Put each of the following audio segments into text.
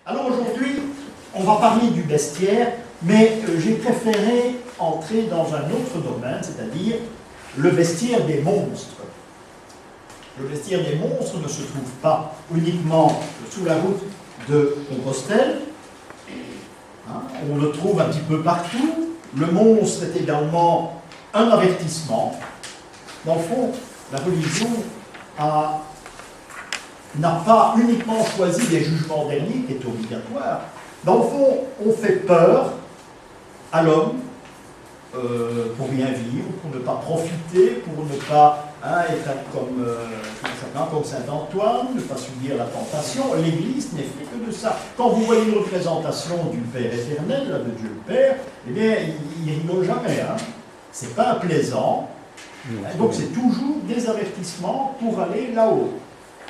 Alors aujourd'hui, on va parler du bestiaire, mais j'ai préféré entrer dans un autre domaine, c'est-à-dire le bestiaire des monstres. Le bestiaire des monstres ne se trouve pas uniquement sous la route de Compostelle, on le trouve un petit peu partout. Le monstre est également un avertissement. Dans le fond, la religion n'a pas uniquement choisi des jugements derniers qui est obligatoire. Dans le fond, on fait peur à l'homme pour bien vivre, pour ne pas profiter, pour ne pas être comme Saint Antoine, ne pas subir la tentation. L'Église n'est fait que de ça. Quand vous voyez une représentation du Père éternel, là, de Dieu le Père, eh bien, il ne rigole jamais. C'est pas plaisant. Donc c'est toujours des avertissements pour aller là-haut.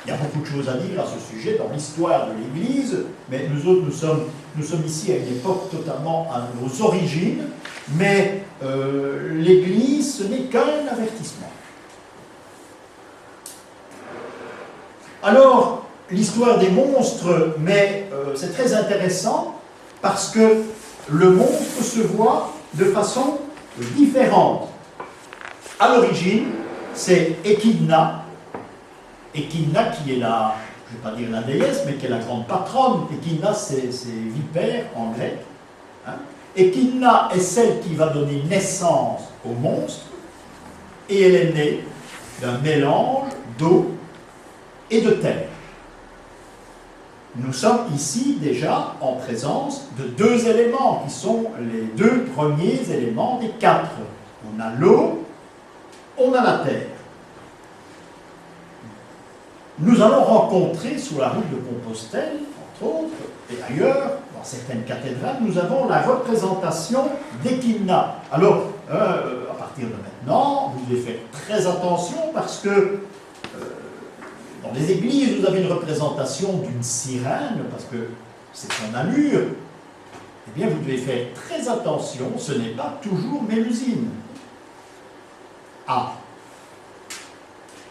Il y a beaucoup de choses à dire à ce sujet dans l'histoire de l'Église, mais nous autres, nous sommes ici à une époque totalement à nos origines, mais l'Église, ce n'est qu'un avertissement. Alors, l'histoire des monstres, mais c'est très intéressant, parce que le monstre se voit de façon différente. À l'origine, c'est Echidna. Echidna qui est la, je ne vais pas dire la déesse, mais qui est la grande patronne. Echidna, c'est vipère en grec. Echidna est celle qui va donner naissance au monstre, et elle est née d'un mélange d'eau et de terre. Nous sommes ici déjà en présence de deux éléments qui sont les deux premiers éléments des quatre. On a l'eau, on a la terre. Nous allons rencontrer sur la route de Compostelle, entre autres, et ailleurs, dans certaines cathédrales, nous avons la représentation d'Echidna. Alors, à partir de maintenant, vous devez faire très attention parce que dans les églises, vous avez une représentation d'une sirène, parce que c'est son allure. Eh bien, vous devez faire très attention, ce n'est pas toujours Mélusine.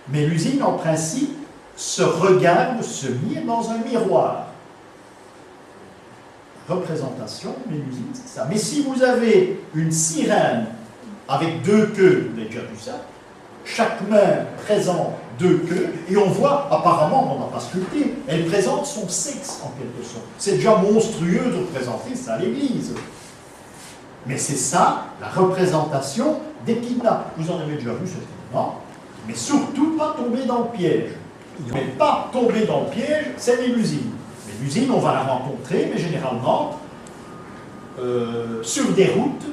Mélusine, en principe, se regarde se mire dans un miroir. La représentation, Mélusine, c'est ça. Mais si vous avez une sirène avec deux queues, vous avez déjà vu ça, chaque main présente deux queues, et on voit, apparemment, on n'a pas sculpté, elle présente son sexe en quelque sorte. C'est déjà monstrueux de représenter ça à l'église. Mais c'est ça, la représentation d'Echidna. Vous en avez déjà vu certainement, mais surtout pas tomber dans le piège. Mais pas tomber dans le piège, c'est Mélusine. Mélusine, on va la rencontrer, mais généralement sur des routes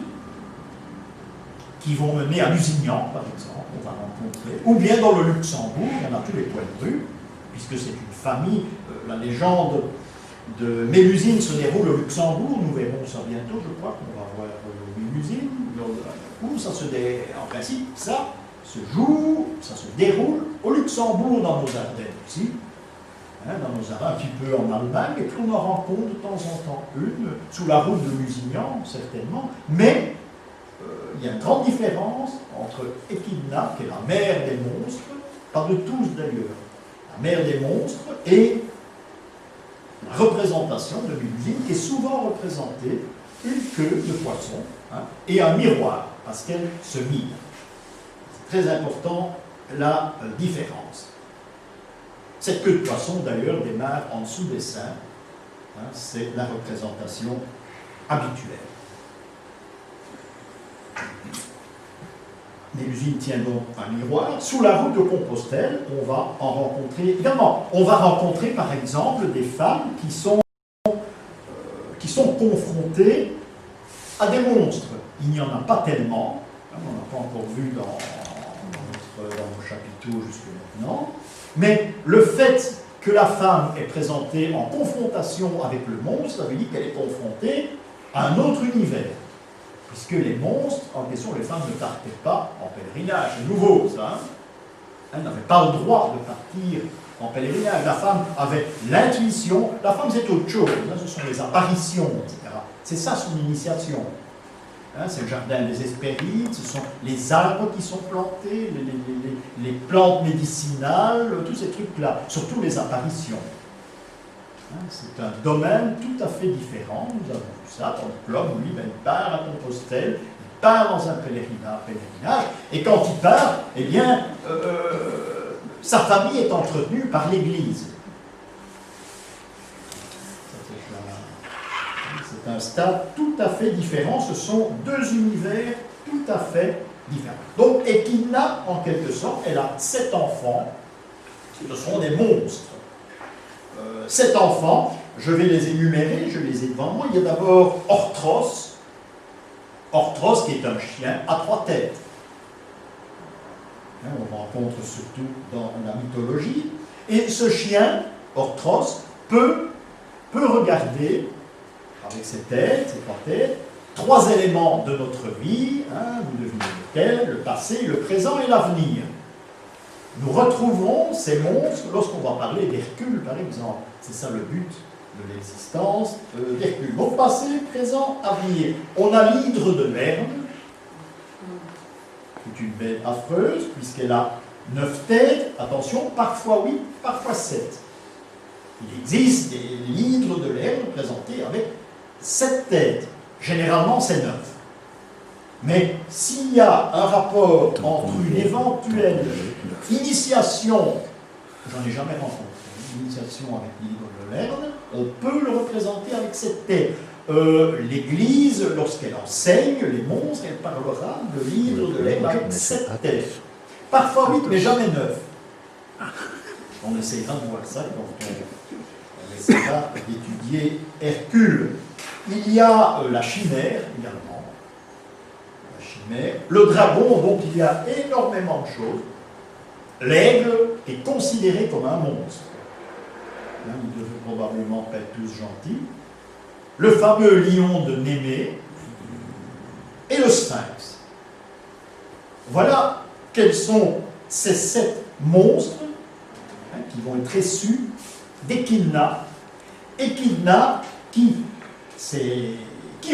qui vont mener à Lusignan, par exemple, on va rencontrer, ou bien dans le Luxembourg, il y en a tous les coins de rue, puisque c'est une famille, la légende de Mélusine se déroule au Luxembourg, nous verrons ça bientôt, je crois qu'on va voir Mélusine, où ça se déroule, en principe, ça se joue, ça se déroule au Luxembourg, dans nos Ardennes aussi, dans nos Ardennes, un petit peu en Allemagne, et puis on en rencontre de temps en temps une, sous la route de Lusignan, certainement, mais il y a une grande différence entre Echidna, qui est la mère des monstres, pas de tous d'ailleurs, la mère des monstres, et la représentation de Mélusine, qui est souvent représentée une queue de poisson et un miroir, parce qu'elle se mire. C'est très important la différence. Cette queue de poisson, d'ailleurs, démarre en dessous des seins, c'est la représentation habituelle. Mélusine tient donc un miroir. Sous la route de Compostelle, on va en rencontrer également. On va rencontrer par exemple des femmes qui sont confrontées à des monstres. Il n'y en a pas tellement, on n'a pas encore vu dans nos chapiteaux jusque maintenant, mais le fait que la femme est présentée en confrontation avec le monstre, ça veut dire qu'elle est confrontée à un autre univers. Puisque les monstres, en question, les femmes ne partaient pas en pèlerinage. C'est nouveau, ça. Elles n'avaient pas le droit de partir en pèlerinage. La femme avait l'intuition. La femme, c'est autre chose. Ce sont les apparitions, etc. C'est ça son initiation. C'est le jardin des Hespérides, ce sont les arbres qui sont plantés, les plantes médicinales, tous ces trucs-là. Surtout les apparitions. C'est un domaine tout à fait différent. Nous avons vu ça dans le club, lui, il part à Compostelle, il part dans un pèlerinage, et quand il part, eh bien, sa famille est entretenue par l'Église. C'est un stade tout à fait différent. Ce sont deux univers tout à fait différents. Donc, Echidna, en quelque sorte, elle a 7 enfants. Ce sont des monstres. 7 enfants, je vais les énumérer, je les ai devant moi. Il y a d'abord Orthros. Orthros qui est un chien à 3 têtes. On rencontre surtout dans la mythologie. Et ce chien, Orthros, peut regarder avec ses têtes, ses 3 têtes, 3 éléments de notre vie, vous devinez lesquels, le passé, le présent et l'avenir. Nous retrouverons ces monstres lorsqu'on va parler d'Hercule, par exemple. C'est ça le but de l'existence d'Hercule. Donc, passé, présent, avenir. On a l'hydre de Lerne, qui est une bête affreuse, puisqu'elle a 9 têtes. Attention, parfois 8, parfois 7. Il existe l'hydre de Lerne présenté avec 7 têtes. Généralement, c'est 9. Mais s'il y a un rapport entre une éventuelle initiation, j'en ai jamais rencontré, une initiation avec l'hydre de Lerne, on peut le représenter avec 7 têtes. L'Église, lorsqu'elle enseigne les monstres, elle parlera de l'hydre de Lerne avec 7 têtes. Parfois 8, mais jamais 9. On essaiera de voir ça quand on essaiera d'étudier Hercule. Il y a la chimère également. La chimère. Le dragon, dont il y a énormément de choses. L'aigle est considéré comme un monstre. Il ne devait probablement pas être tous gentils. Le fameux lion de Némée. Et le sphinx. Voilà quels sont ces 7 monstres qui vont être issus d'Echidna. Echidna qui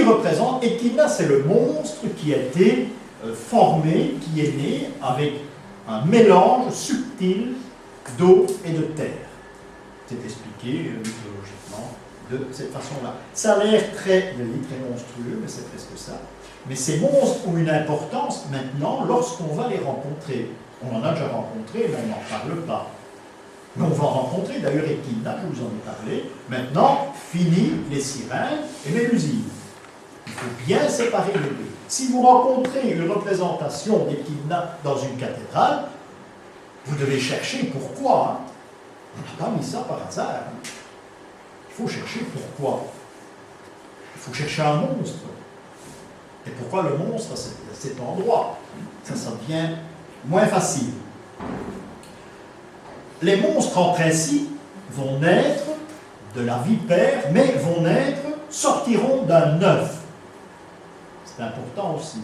représente, Echidna, c'est le monstre qui a été formé, qui est né avec un mélange subtil d'eau et de terre. C'est expliqué mythologiquement de cette façon-là. Ça a l'air très monstrueux, mais c'est presque ça. Mais ces monstres ont une importance maintenant lorsqu'on va les rencontrer. On en a déjà rencontré, mais on n'en parle pas. Mais on va rencontrer, d'ailleurs, Echidna, je vous en ai parlé. Maintenant, fini les sirènes et Mélusine. Il faut bien séparer les deux. Si vous rencontrez une représentation d'Echidna dans une cathédrale, vous devez chercher pourquoi. On n'a pas mis ça par hasard. Il faut chercher pourquoi. Il faut chercher un monstre. Et pourquoi le monstre à cet endroit? Ça devient moins facile. Les monstres, en principe, vont naître de la vipère, mais sortiront d'un œuf. C'est important aussi.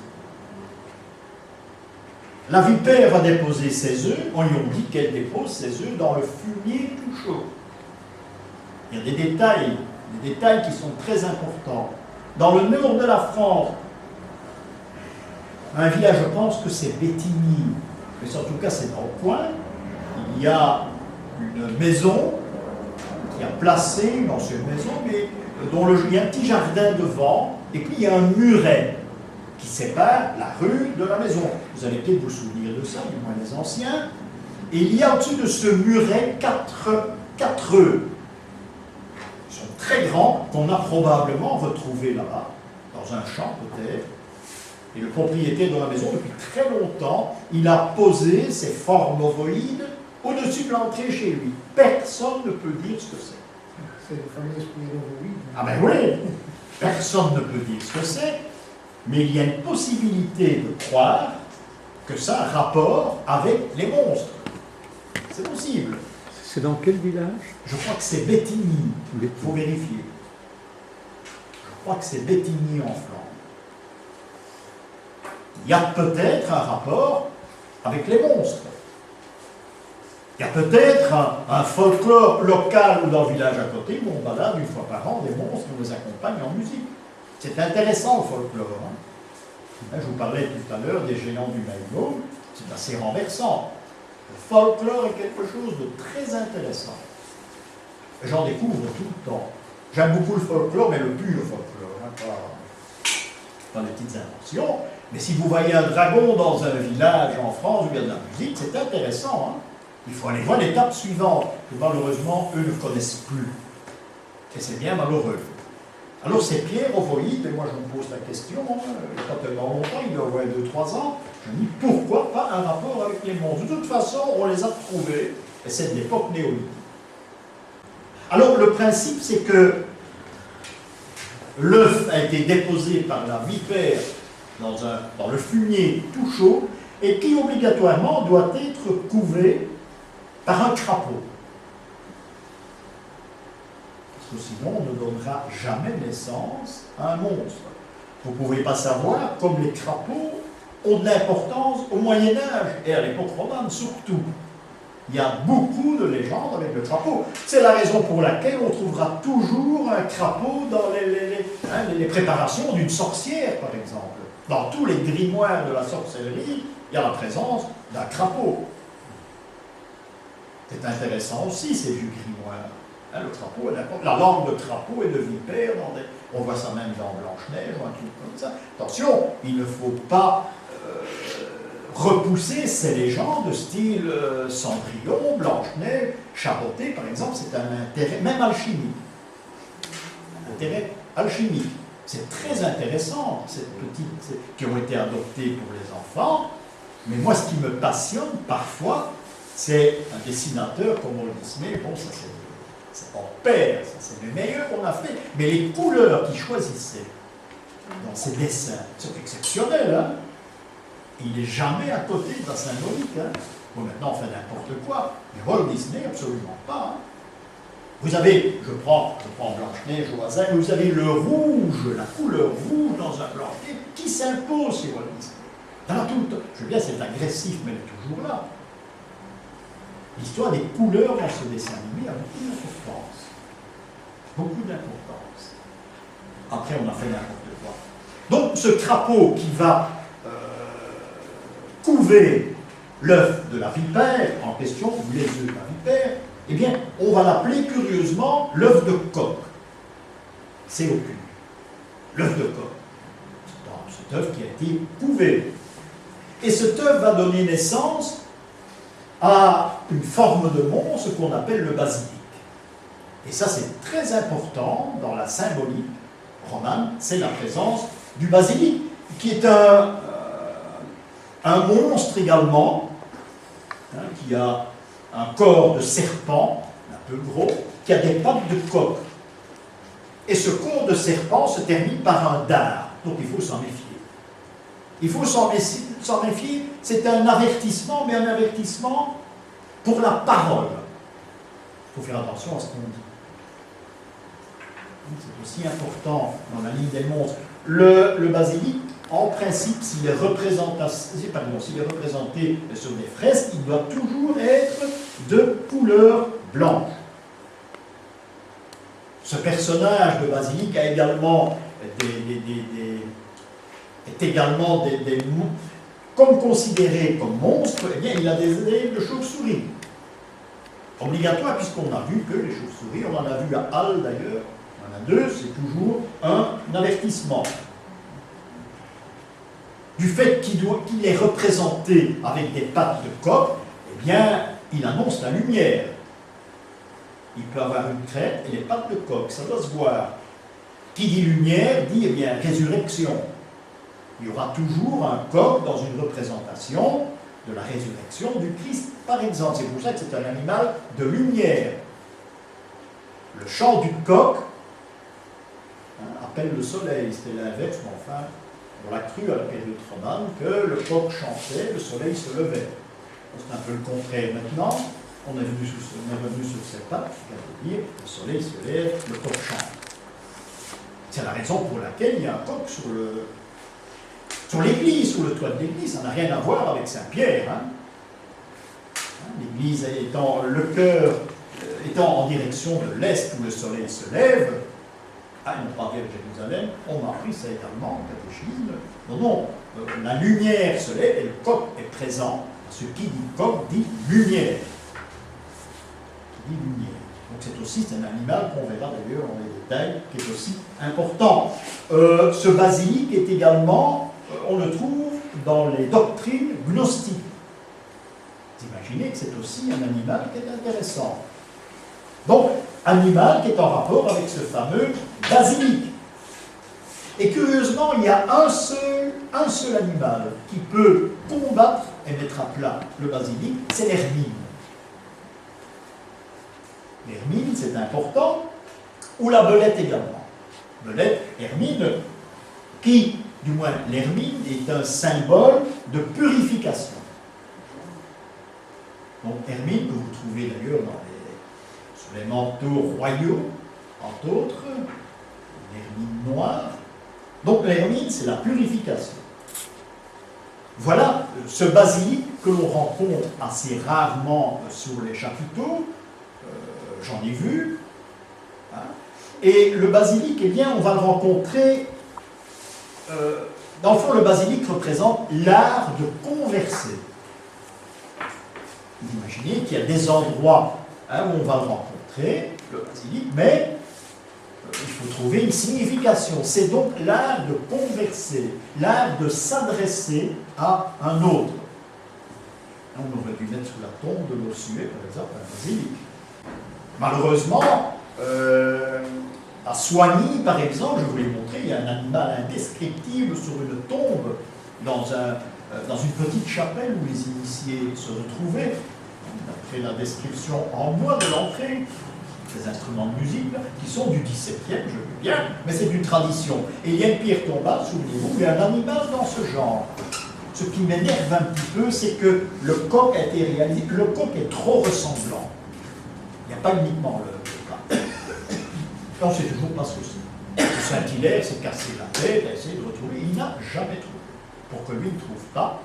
La vipère va déposer ses œufs. On lui a dit qu'elle dépose ses œufs dans le fumier tout chaud. Il y a des détails qui sont très importants. Dans le nord de la France, un village, je pense que c'est Bétigny, mais en tout cas c'est dans le coin, il y a une maison qui a placé une ancienne maison, mais dont il y a un petit jardin devant, et puis il y a un muret qui sépare la rue de la maison. Vous allez peut-être vous souvenir de ça, du moins les anciens. Et il y a au-dessus de ce muret 4 œufs. Ils sont très grands, qu'on a probablement retrouvés là-bas, dans un champ peut-être. Et le propriétaire de la maison, depuis très longtemps, il a posé ces formes ovoïdes au-dessus de l'entrée chez lui. Personne ne peut dire ce que c'est. C'est le fameux esprit ovoïde. Ah ben oui, personne ne peut dire ce que c'est, mais il y a une possibilité de croire que ça a un rapport avec les monstres. C'est possible. C'est dans quel village? Je crois que c'est Bétigny. Il faut vérifier. Je crois que c'est Bétigny en Flandre. Il y a peut-être un rapport avec les monstres. Il y a peut-être un folklore local ou dans le village à côté où on balade une fois par an des monstres qui nous accompagnent en musique. C'est intéressant le folklore. Là, je vous parlais tout à l'heure des géants du Maïmo, c'est assez renversant. Le folklore est quelque chose de très intéressant. J'en découvre tout le temps. J'aime beaucoup le folklore, mais le pur folklore, hein, pas les petites inventions. Mais si vous voyez un dragon dans un village en France où il y a de la musique, c'est intéressant. Hein. Il faut aller voir l'étape suivante, que malheureusement, eux ne connaissent plus. Et c'est bien malheureux. Alors c'est Pierre ovoïde, et moi je me pose la question, hein, il n'y a pas tellement longtemps, il y a au moins 2-3 ans, je me dis pourquoi pas un rapport avec les monstres. De toute façon, on les a trouvés, et c'est de l'époque néolithique. Alors le principe, c'est que l'œuf a été déposé par la vipère dans le fumier tout chaud, et qui obligatoirement doit être couvé par un crapaud. Parce que sinon, on ne donnera jamais naissance à un monstre. Vous ne pouvez pas savoir, comme les crapauds ont de l'importance au Moyen-Âge, et à l'époque romane surtout. Il y a beaucoup de légendes avec le crapaud. C'est la raison pour laquelle on trouvera toujours un crapaud dans les préparations d'une sorcière, par exemple. Dans tous les grimoires de la sorcellerie, il y a la présence d'un crapaud. C'est intéressant aussi, ces vieux grimoires. Hein, le crapaud est la langue de crapaud et de vipère, on voit ça même dans Blanche-Neige ou un truc comme ça. Attention, il ne faut pas repousser ces légendes de style Cendrillon, Blanche-Neige, Chaboté, par exemple, c'est un intérêt, même alchimique. Un intérêt alchimique. C'est très intéressant, ces petites qui ont été adoptées pour les enfants, mais moi, ce qui me passionne parfois, c'est un dessinateur comme Walt Disney, bon, ça c'est en paire, ça c'est le meilleur qu'on a fait, mais les couleurs qu'il choisissait dans ses dessins, c'est exceptionnel, hein? Il n'est jamais à côté de la symbolique. Hein? Bon, maintenant on fait n'importe quoi, mais Walt Disney, absolument pas. Hein? Vous avez, je prends Blanche-Neige au hasard, vous avez le rouge, la couleur rouge dans un Blanche-Neige qui s'impose chez Walt Disney. Dans tout le temps, je veux bien, c'est agressif, mais elle est toujours là. L'histoire des couleurs dans ce dessin animé a beaucoup d'importance. Beaucoup d'importance. Après, on a fait n'importe quoi. Donc, ce crapaud qui va couver l'œuf de la vipère, en question, ou les œufs de la vipère, eh bien, on va l'appeler curieusement l'œuf de coq. C'est au cul. L'œuf de coq. C'est cet œuf qui a été couvé. Et cet œuf va donner naissance à une forme de monstre qu'on appelle le basilic. Et ça, c'est très important dans la symbolique romane, c'est la présence du basilic, qui est un monstre également, hein, qui a un corps de serpent, un peu gros, qui a des pattes de coq. Et ce corps de serpent se termine par un dard, donc il faut s'en méfier. Il faut s'en méfier, c'est un avertissement, mais un avertissement pour la parole. Il faut faire attention à ce qu'on dit. C'est aussi important dans la ligne des monstres. Le basilic, en principe, s'il est représenté sur des fresques, il doit toujours être de couleur blanche. Ce personnage de basilic a également comme considéré comme monstre, eh bien, il a des ailes de chauve-souris. Obligatoire, puisqu'on a vu que les chauves-souris, on en a vu à Halle d'ailleurs, on en a deux, c'est toujours un avertissement. Du fait qu'il est représenté avec des pattes de coq, eh bien, il annonce la lumière. Il peut avoir une crête et les pattes de coq, ça doit se voir. Qui dit lumière dit, eh bien, résurrection. Il y aura toujours un coq dans une représentation de la résurrection du Christ, par exemple. C'est pour ça que c'est un animal de lumière. Le chant du coq appelle le soleil. C'était l'inverse, mais enfin, on l'a cru à la période romane que le coq chantait, le soleil se levait. C'est un peu le contraire maintenant. On est venu sur cette patte, c'est-à-dire le soleil se lève, le coq chante. C'est la raison pour laquelle il y a un coq sur l'église, sur le toit de l'église. Ça n'a rien à voir avec Saint-Pierre. Hein. L'église étant, le cœur étant en direction de l'est où le soleil se lève, à une part vers Jérusalem, on m'a appris ça également en catéchisme. Non, la lumière se lève et le coq est présent. Ce qui dit coq dit lumière. Qui dit lumière. Donc c'est aussi un animal qu'on verra d'ailleurs dans les détails, qui est aussi important. Ce basilic est également, on le trouve dans les doctrines gnostiques. Vous imaginez que c'est aussi un animal qui est intéressant. Donc, animal qui est en rapport avec ce fameux basilic. Et curieusement, il y a un seul animal qui peut combattre et mettre à plat le basilic, c'est l'hermine. L'hermine, c'est important, ou la belette également. Belette, hermine, qui, du moins l'hermine, est un symbole de purification. Donc hermine, que vous trouvez d'ailleurs sur les manteaux royaux, entre autres, l'hermine noire. Donc l'hermine, c'est la purification. Voilà ce basilic que l'on rencontre assez rarement sur les chapiteaux. J'en ai vu. Hein. Et le basilic, eh bien, on va le rencontrer. Dans le fond, le basilic représente l'art de converser. Vous imaginez qu'il y a des endroits où on va le rencontrer, le basilic, mais il faut trouver une signification. C'est donc l'art de converser, l'art de s'adresser à un autre. On aurait dû mettre sous la tombe de l'ossuet, par exemple, un basilic. Malheureusement, à Soigny, par exemple, je vous l'ai montré, il y a un animal indescriptible sur une tombe dans une petite chapelle où les initiés se retrouvaient. D'après la description en bois de l'entrée, ces instruments de musique là, qui sont du XVIIe, je veux bien, mais c'est d'une tradition. Et il y a une pierre tombale, souvenez-vous, il y a un animal dans ce genre. Ce qui m'énerve un petit peu, c'est que le coq a été réalisé, le coq est trop ressemblant. Il n'y a pas uniquement le cas. On ne sait toujours pas ce que c'est. Saint-Hilaire s'est cassé la tête, a essayé de retrouver, il n'a jamais trouvé. Pour que lui ne trouve pas,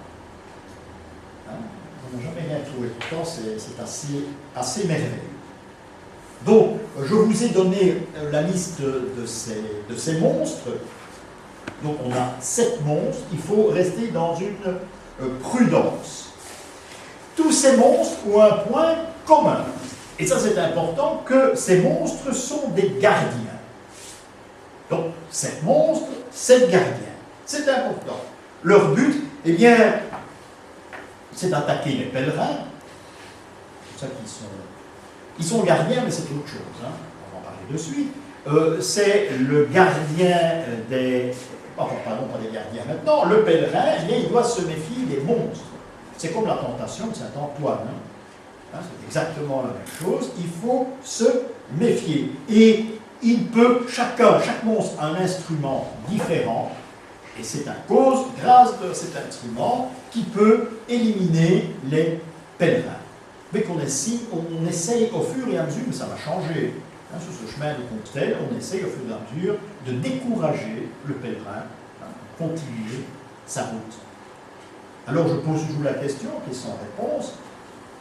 on n'a jamais rien trouvé. Pourtant, c'est assez merveilleux. Donc, je vous ai donné la liste de ces monstres. Donc, on a 7 monstres. Il faut rester dans une prudence. Tous ces monstres ont un point commun. Et ça, c'est important, que ces monstres sont des gardiens. Donc, 7 monstres, 7 gardiens. C'est important. Leur but, eh bien, c'est d'attaquer les pèlerins. C'est pour ça qu'ils sont gardiens, mais c'est autre chose. Hein. On va en parler de suite. C'est le gardien des... Pardon, pas des gardiens maintenant. Le pèlerin, eh bien, il doit se méfier des monstres. C'est comme la tentation de Saint-Antoine. Hein, c'est exactement la même chose. Il faut se méfier. Et chaque monstre a un instrument différent. Et c'est grâce de cet instrument, qui peut éliminer les pèlerins. Mais on essaye au fur et à mesure, mais ça va changer. Hein, sur ce chemin de Compostelle, on essaye au fur et à mesure de décourager le pèlerin à continuer sa route. Alors je pose toujours la question, qui est sans réponse.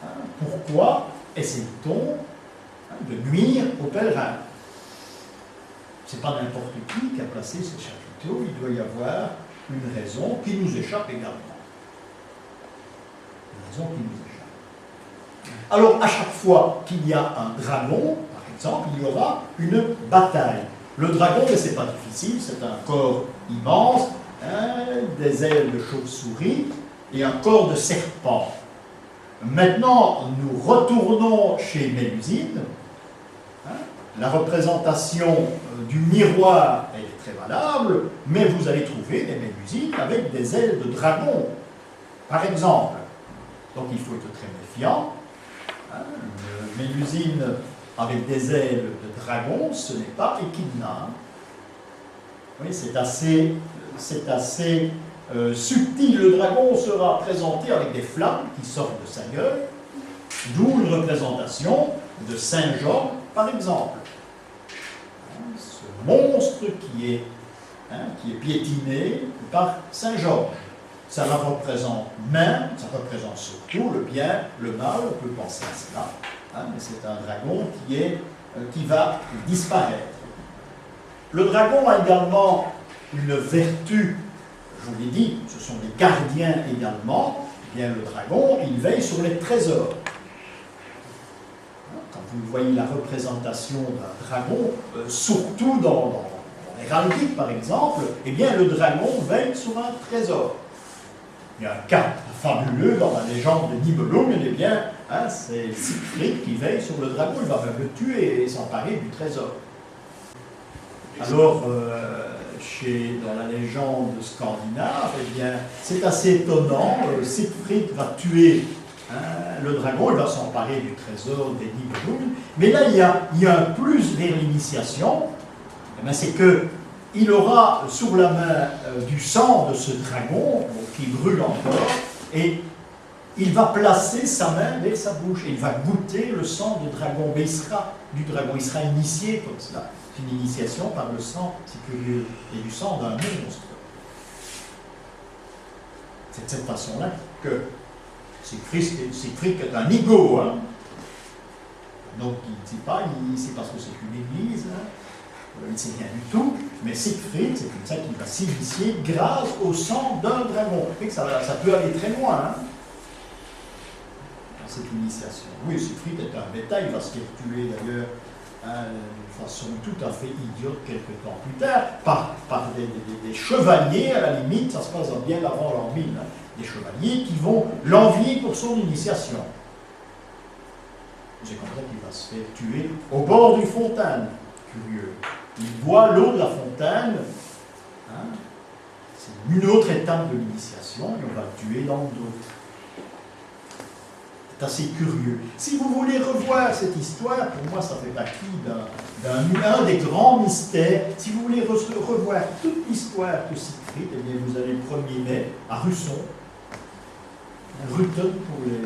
Hein, pourquoi essaye-t-on de nuire aux pèlerins? Ce n'est pas n'importe qui a placé ces chapiteaux, il doit y avoir une raison qui nous échappe également. Une raison qui nous échappe. Alors, à chaque fois qu'il y a un dragon, par exemple, il y aura une bataille. Le dragon, mais ce n'est pas difficile, c'est un corps immense, des ailes de chauve-souris et un corps de serpent. Maintenant, nous retournons chez Mélusine. La représentation du miroir, elle est très valable, mais vous allez trouver des Mélusines avec des ailes de dragon, par exemple. Donc il faut être très méfiant. Une Mélusine avec des ailes de dragon, ce n'est pas Echidna. Oui, c'est assez subtil. Le dragon sera présenté avec des flammes qui sortent de sa gueule, d'où une représentation de Saint Georges, par exemple. Ce monstre qui est piétiné par Saint Georges. Ça la représente même, ça représente surtout le bien, le mal, on peut penser à cela. Mais c'est un dragon qui va disparaître. Le dragon a également une vertu, je vous l'ai dit, ce sont des gardiens également. Eh bien, le dragon, il veille sur les trésors. Quand vous voyez la représentation d'un dragon, surtout dans l'héraldique par exemple, eh bien le dragon veille sur un trésor. Il y a un cas fabuleux dans la légende de Nibelungen, eh bien, hein, c'est Siegfried qui veille sur le dragon, il va même le tuer et s'emparer du trésor. Alors, dans la légende scandinave, eh bien, c'est assez étonnant, Siegfried va tuer le dragon, il va s'emparer du trésor des Nibelungen, mais là, il y a un plus vers l'initiation, eh c'est que il aura sur la main du sang de ce dragon, qui brûle encore, et il va placer sa main vers sa bouche, et il va goûter le sang du dragon, mais il sera initié comme cela. C'est une initiation par le sang, c'est curieux, et du sang d'un monstre. C'est de cette façon-là que Siegfried est un ego, hein. Donc il ne dit pas, c'est parce que c'est une église, hein. Il ne sait rien du tout, mais Siegfried, c'est comme ça qu'il va s'initier grâce au sang d'un dragon. Et ça peut aller très loin, hein, dans cette initiation. Oui, Siegfried est un bêta, il va se faire tuer d'ailleurs d'une façon tout à fait idiote quelques temps plus tard, par des chevaliers, à la limite, ça se passe bien avant l'an 1000, hein, des chevaliers qui vont l'envier pour son initiation. C'est comme ça qu'il va se faire tuer au bord d'une fontaine. Curieux. Il boit l'eau de la fontaine. Hein, c'est une autre étape de l'initiation et on va le tuer dans le dos. C'est assez curieux. Si vous voulez revoir cette histoire, pour moi ça fait partie d'un des grands mystères. Si vous voulez revoir toute l'histoire de Siegfried, eh bien vous allez le 1er mai à Russon, Rutten pour les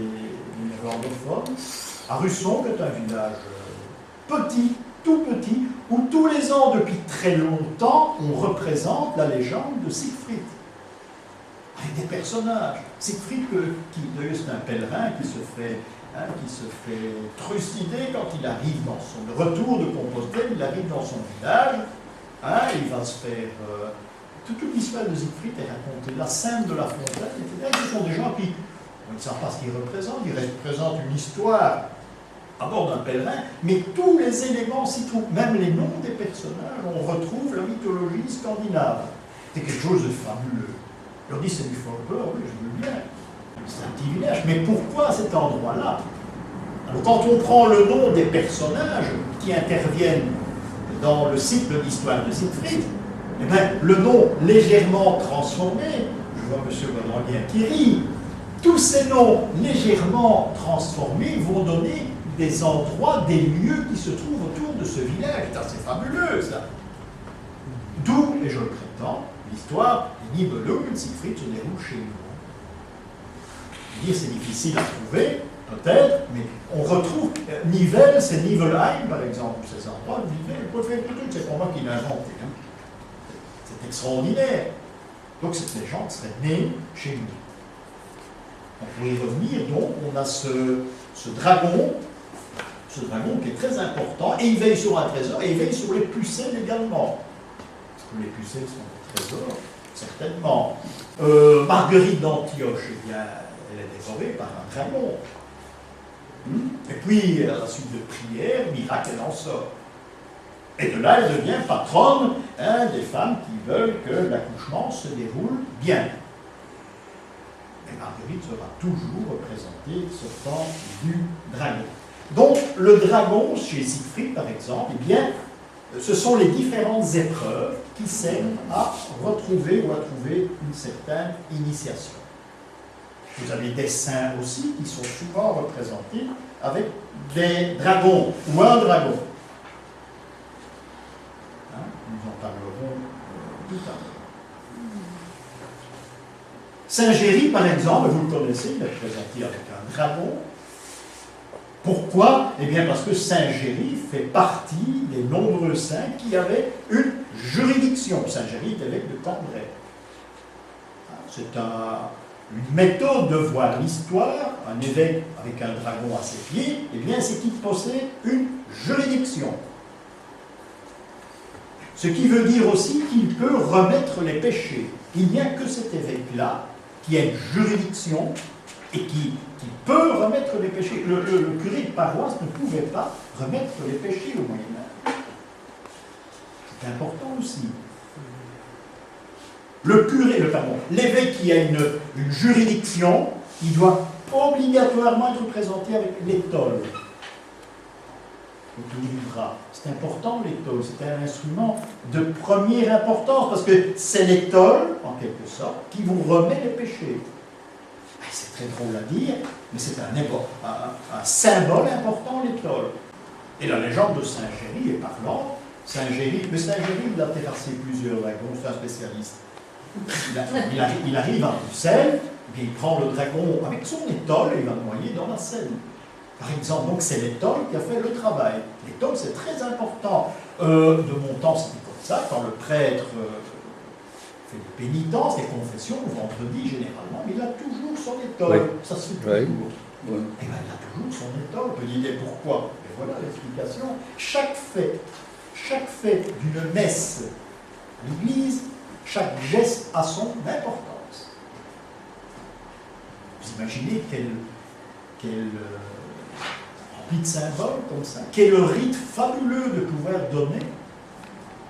néerlandophones, à Russon, qui est un village petit, tout petit, où tous les ans, depuis très longtemps, on représente la légende de Siegfried. Avec des personnages. Siegfried, d'ailleurs c'est un pèlerin qui se fait trucider quand il arrive dans son retour de Compostelle, il arrive dans son village, hein, il va se faire... toute l'histoire de Siegfried est racontée, la scène de la fontaine, etc. Ce sont des gens qui ne savent pas ce qu'ils représentent, ils représentent une histoire à bord d'un pèlerin, mais tous les éléments s'y trouvent, même les noms des personnages, on retrouve la mythologie scandinave. C'est quelque chose de fabuleux. Je leur dis c'est du folklore, oui, je veux bien. C'est un petit village, mais pourquoi cet endroit-là? Alors quand on prend le nom des personnages qui interviennent dans le cycle de l'histoire de Siegfried, eh bien, le nom légèrement transformé, je vois M. Baudrandien qui rit, tous ces noms légèrement transformés vont donner des endroits, des lieux qui se trouvent autour de ce village. C'est fabuleux, ça. D'où, et je le prétends, l'histoire des Nibelungen, Siegfried se déroule chez nous. Dire c'est difficile à trouver, peut-être, mais on retrouve Nivelles, c'est Nibelheim, par exemple, ces endroits. Nivelles, c'est pas moi qui l'ai inventé. Hein. C'est extraordinaire. Donc cette légende serait née chez nous. Donc, pour y revenir, donc, on a ce dragon qui est très important, et il veille sur un trésor, et il veille sur les pucelles également. Est-ce que les pucelles sont des trésors? Certainement. Marguerite d'Antioche, eh bien, elle est dévorée par un dragon. Et puis, à la suite de prières, miracle, elle en sort. Et de là, elle devient patronne des femmes qui veulent que l'accouchement se déroule bien. Et Marguerite sera toujours représentée sortant du dragon. Donc, le dragon, chez Siegfried par exemple, eh bien, ce sont les différentes épreuves qui servent à retrouver ou à trouver une certaine initiation. Vous avez des saints aussi qui sont souvent représentés avec des dragons ou un dragon. Hein, nous en parlerons tout à l'heure. Saint Géry, par exemple, vous le connaissez, il est représenté avec un dragon. Pourquoi? Eh bien parce que Saint Géry fait partie des nombreux saints qui avaient une juridiction. Saint Géry est évêque de Cambrai. C'est une méthode de voir l'histoire. Un évêque avec un dragon à ses pieds, eh bien c'est qu'il possède une juridiction. Ce qui veut dire aussi qu'il peut remettre les péchés. Il n'y a que cet évêque-là qui a une juridiction et qui qui peut remettre les péchés. Le curé de paroisse ne pouvait pas remettre les péchés au Moyen-Âge. C'est important aussi. Le curé, l'évêque qui a une juridiction, il doit obligatoirement être présenté avec l'étole. C'est important l'étole, c'est un instrument de première importance, parce que c'est l'étole, en quelque sorte, qui vous remet les péchés. C'est très drôle à dire, mais c'est un symbole important, l'étole. Et la légende de Saint-Géry est parlante. Saint-Géry, il a terrassé plusieurs dragons, c'est un spécialiste. Il arrive à Bruxelles, et il prend le dragon avec son étole et il va le noyer dans la Seine. Par exemple, donc c'est l'étole qui a fait le travail. L'étole, c'est très important. De mon temps, c'était comme ça, quand le prêtre fait des pénitences, des confessions, le vendredi généralement, il a toujours son étole. Oui. Ça se fait toujours. Oui. Et bien, il a toujours son étole. On peut dire pourquoi. Et voilà l'explication. Chaque fait d'une messe à l'église, chaque geste a son importance. Vous imaginez quel rempli de symboles comme ça, quel rite fabuleux de pouvoir donner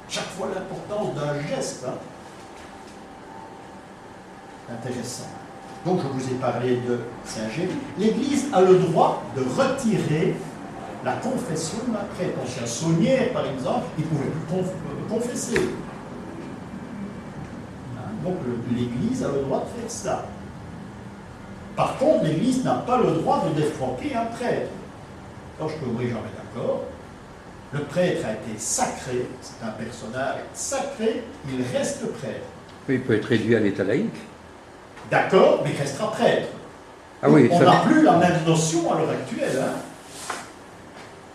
chaque fois l'importance d'un geste. Hein. Intéressant. Donc je vous ai parlé de Saint-Géry. L'Église a le droit de retirer la confession d'un prêtre. Un saunière, par exemple, il ne pouvait plus confesser. Donc l'Église a le droit de faire ça. Par contre, l'Église n'a pas le droit de défroquer un prêtre. Alors je peux vous dire, j'en ai d'accord. Le prêtre a été sacré, c'est un personnage sacré, il reste prêtre. Oui, il peut être réduit à l'état laïque. D'accord, mais il restera prêtre. Ah oui, on n'a plus la même notion à l'heure actuelle. Hein.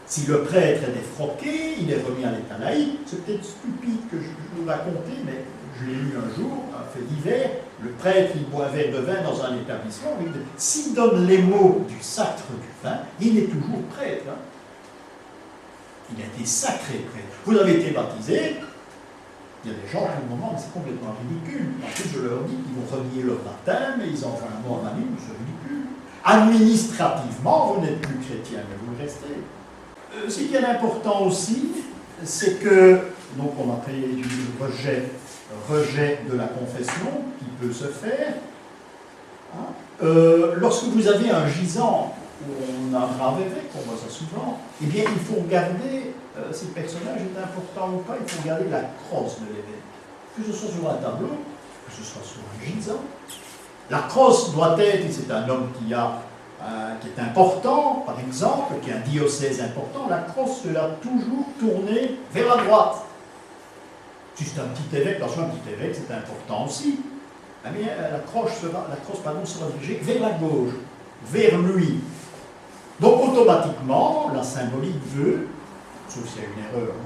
Si le prêtre est défroqué, il est remis à l'état laïque. C'est peut-être stupide que je vous raconte, mais je l'ai lu un jour, un fait divers. Le prêtre, il boit un verre de vin dans un établissement. S'il donne les mots du sacre du vin, il est toujours prêtre. Hein. Il a été sacré prêtre. Vous avez été baptisé. Il y a des gens qui, au moment, c'est complètement ridicule. En plus, je leur dis qu'ils vont renier leur baptême et ils en font un mot en anonyme, c'est ridicule. Administrativement, vous n'êtes plus chrétien, mais vous le restez. Ce qui est important aussi, c'est que, donc on a appelé du rejet de la confession qui peut se faire. Hein. Lorsque vous avez un gisant où on a un grave évêque, on voit ça souvent, eh bien il faut regarder si le personnage est important ou pas, il faut regarder la crosse de l'évêque. Que ce soit sur un tableau, que ce soit sur un gisant. La crosse doit être, et c'est un homme qui est important, par exemple, qui a un diocèse important, la crosse sera toujours tournée vers la droite. Si c'est un petit évêque, attention, un petit évêque, c'est important aussi. Eh bien, la crosse sera dirigée vers la gauche, vers lui. Donc, automatiquement, la symbolique veut, sauf s'il y a une erreur, hein,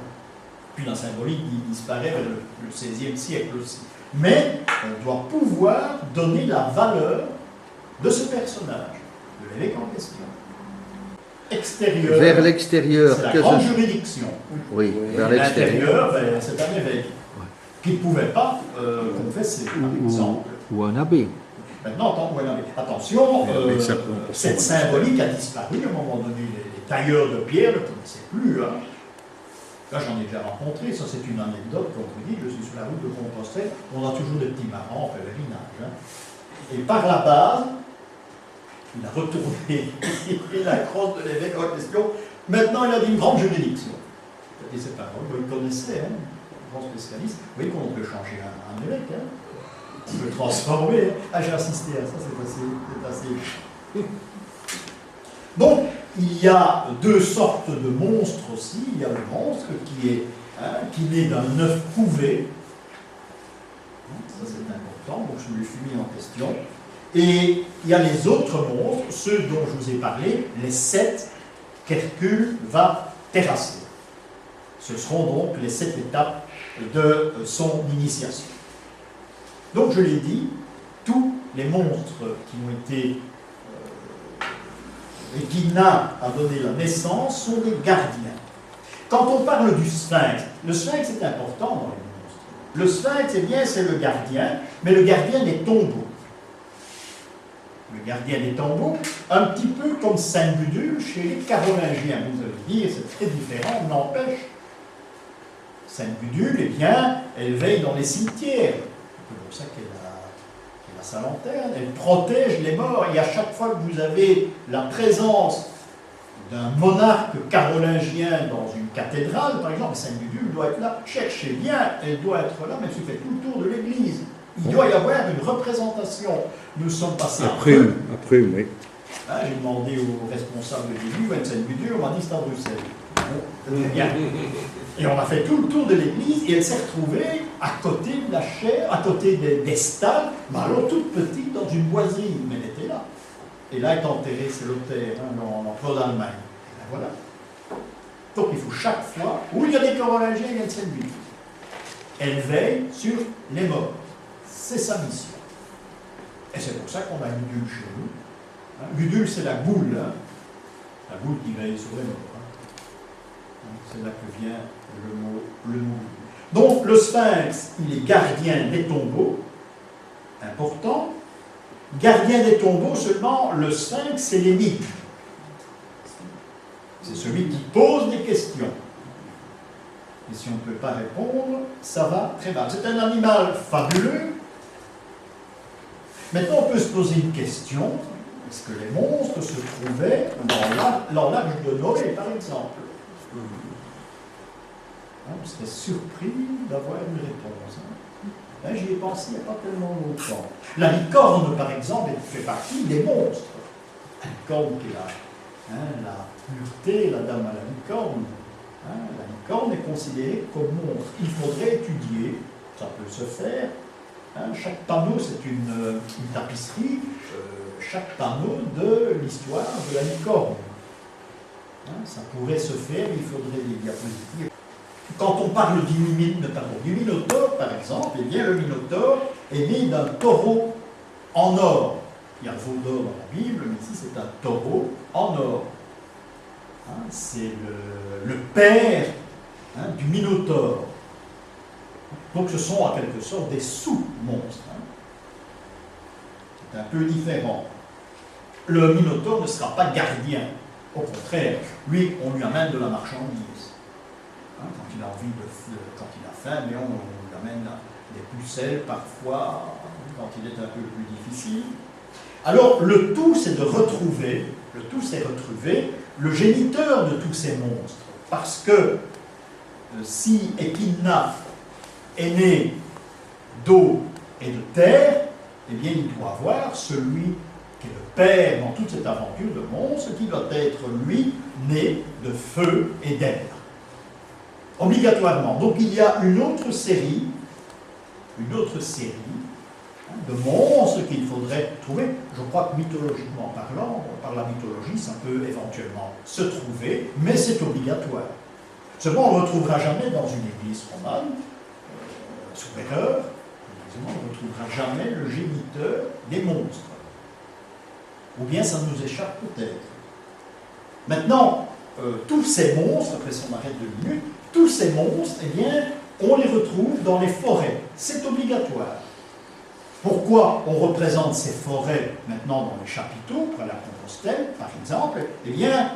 puis la symbolique disparaît vers le XVIe siècle aussi. Mais on doit pouvoir donner la valeur de ce personnage, de l'évêque en question. Extérieur. Vers l'extérieur. C'est la grande juridiction. Oui, vers l'extérieur. L'intérieur, c'est un évêque qui ne pouvait pas confesser, par exemple. Ou un abbé. Maintenant, attention, cette symbolique a disparu à un moment donné. Les tailleurs de pierre ne connaissaient plus. Hein. Là, j'en ai déjà rencontré, ça c'est une anecdote, comme vous dites, je suis sur la route de Compostelle, on a toujours des petits marrants en pèlerinage. Hein. Et par la base, il a retourné la crosse de l'évêque en question. Maintenant, il a dit une grande juridiction. Et c'est pas drôle, il connaissait, hein, un grand spécialiste. Vous voyez qu'on peut changer un évêque, hein. On peut le transformer. Hein. Ah, j'ai assisté à ça, c'est assez. Donc, il y a deux sortes de monstres aussi. Il y a le monstre qui naît d'un œuf couvé. Ça, c'est important. Donc, je me suis mis en question. Et il y a les autres monstres, ceux dont je vous ai parlé, les 7 qu'Hercule va terrasser. Ce seront donc les 7 étapes de son initiation. Donc, je l'ai dit, tous les monstres qui ont été et qui n'a à donné la naissance sont des gardiens. Quand on parle du sphinx, le sphinx est important dans les monstres. Le sphinx, eh bien, c'est le gardien, mais le gardien des tombeaux. le gardien des tombeaux, un petit peu comme Sainte Gudule chez les Carolingiens. Vous allez dire, c'est très différent, n'empêche. Sainte Gudule, eh bien, elle veille dans les cimetières. C'est pour ça qu'elle a sa lanterne. Elle protège les morts. Et à chaque fois que vous avez la présence d'un monarque carolingien dans une cathédrale, par exemple, Sainte Gudule doit être là. Cherchez bien, elle doit être là, mais elle se fait tout le tour de l'église. Il doit y avoir une représentation. Nous sommes passés à Prüm, oui. hein, j'ai demandé aux responsables de l'église, où est Sainte Gudule, on m'a dit c'est à Bruxelles. Bon, très bien. Et on a fait tout le tour de l'église et elle s'est retrouvée à côté de la chaire, à côté des stalles, mais alors toute petite dans une boiserie, mais elle était là. Et là est enterrée, c'est l'autel, hein, dans Claude d'Allemagne. Et ben voilà. Donc il faut chaque fois, où il y a des Carolingiens, il y a une Sainte Gudule. Elle veille sur les morts. C'est sa mission. Et c'est pour ça qu'on a Gudule chez nous. Hein, Gudule, c'est la boule. Hein, la boule qui veille sur les morts. Hein. C'est là que vient le mot. Donc le sphinx, il est gardien des tombeaux. Important. Gardien des tombeaux, seulement le sphinx, c'est l'énigme. C'est celui qui pose des questions. Et si on ne peut pas répondre, ça va très mal. C'est un animal fabuleux. Maintenant, on peut se poser une question. Est-ce que les monstres se trouvaient dans l'arche de Noé, par exemple? On serait surpris d'avoir une réponse. Hein, j'y ai pensé il n'y a pas tellement longtemps. La licorne, par exemple, elle fait partie des monstres. La licorne qui est la pureté, la dame à la licorne. Hein, la licorne est considérée comme monstre. Il faudrait étudier, ça peut se faire. Hein, chaque panneau, c'est une tapisserie, chaque panneau de l'histoire de la licorne. Hein, ça pourrait se faire, il faudrait des diapositives. Quand on parle du Minotaure, par exemple, eh bien, le Minotaure est né d'un taureau en or. Il y a le veau d'or dans la Bible, mais ici c'est un taureau en or. Hein, c'est le père, hein, du Minotaure. Donc ce sont en quelque sorte des sous-monstres. Hein. C'est un peu différent. Le Minotaure ne sera pas gardien. Au contraire, lui, on lui amène de la marchandise. Hein, quand il a envie quand il a faim, mais on lui amène des pucelles parfois, quand il est un peu plus difficile. Alors le tout, c'est de retrouver, le géniteur de tous ces monstres. Parce que si Echidna est né d'eau et de terre, eh bien il doit avoir celui qui est le père dans toute cette aventure de monstres, qui doit être lui né de feu et d'air. Obligatoirement. Donc il y a une autre série de monstres qu'il faudrait trouver. Je crois que mythologiquement parlant, par la mythologie, ça peut éventuellement se trouver, mais c'est obligatoire. Seulement, on ne retrouvera jamais dans une église romane, sous erreur, on ne retrouvera jamais le géniteur des monstres. Ou bien ça nous échappe peut-être. Maintenant, tous ces monstres, après si on arrête 2 minutes, tous ces monstres, eh bien, on les retrouve dans les forêts. C'est obligatoire. Pourquoi on représente ces forêts maintenant dans les chapiteaux, près de la Compostelle, par exemple? Eh bien,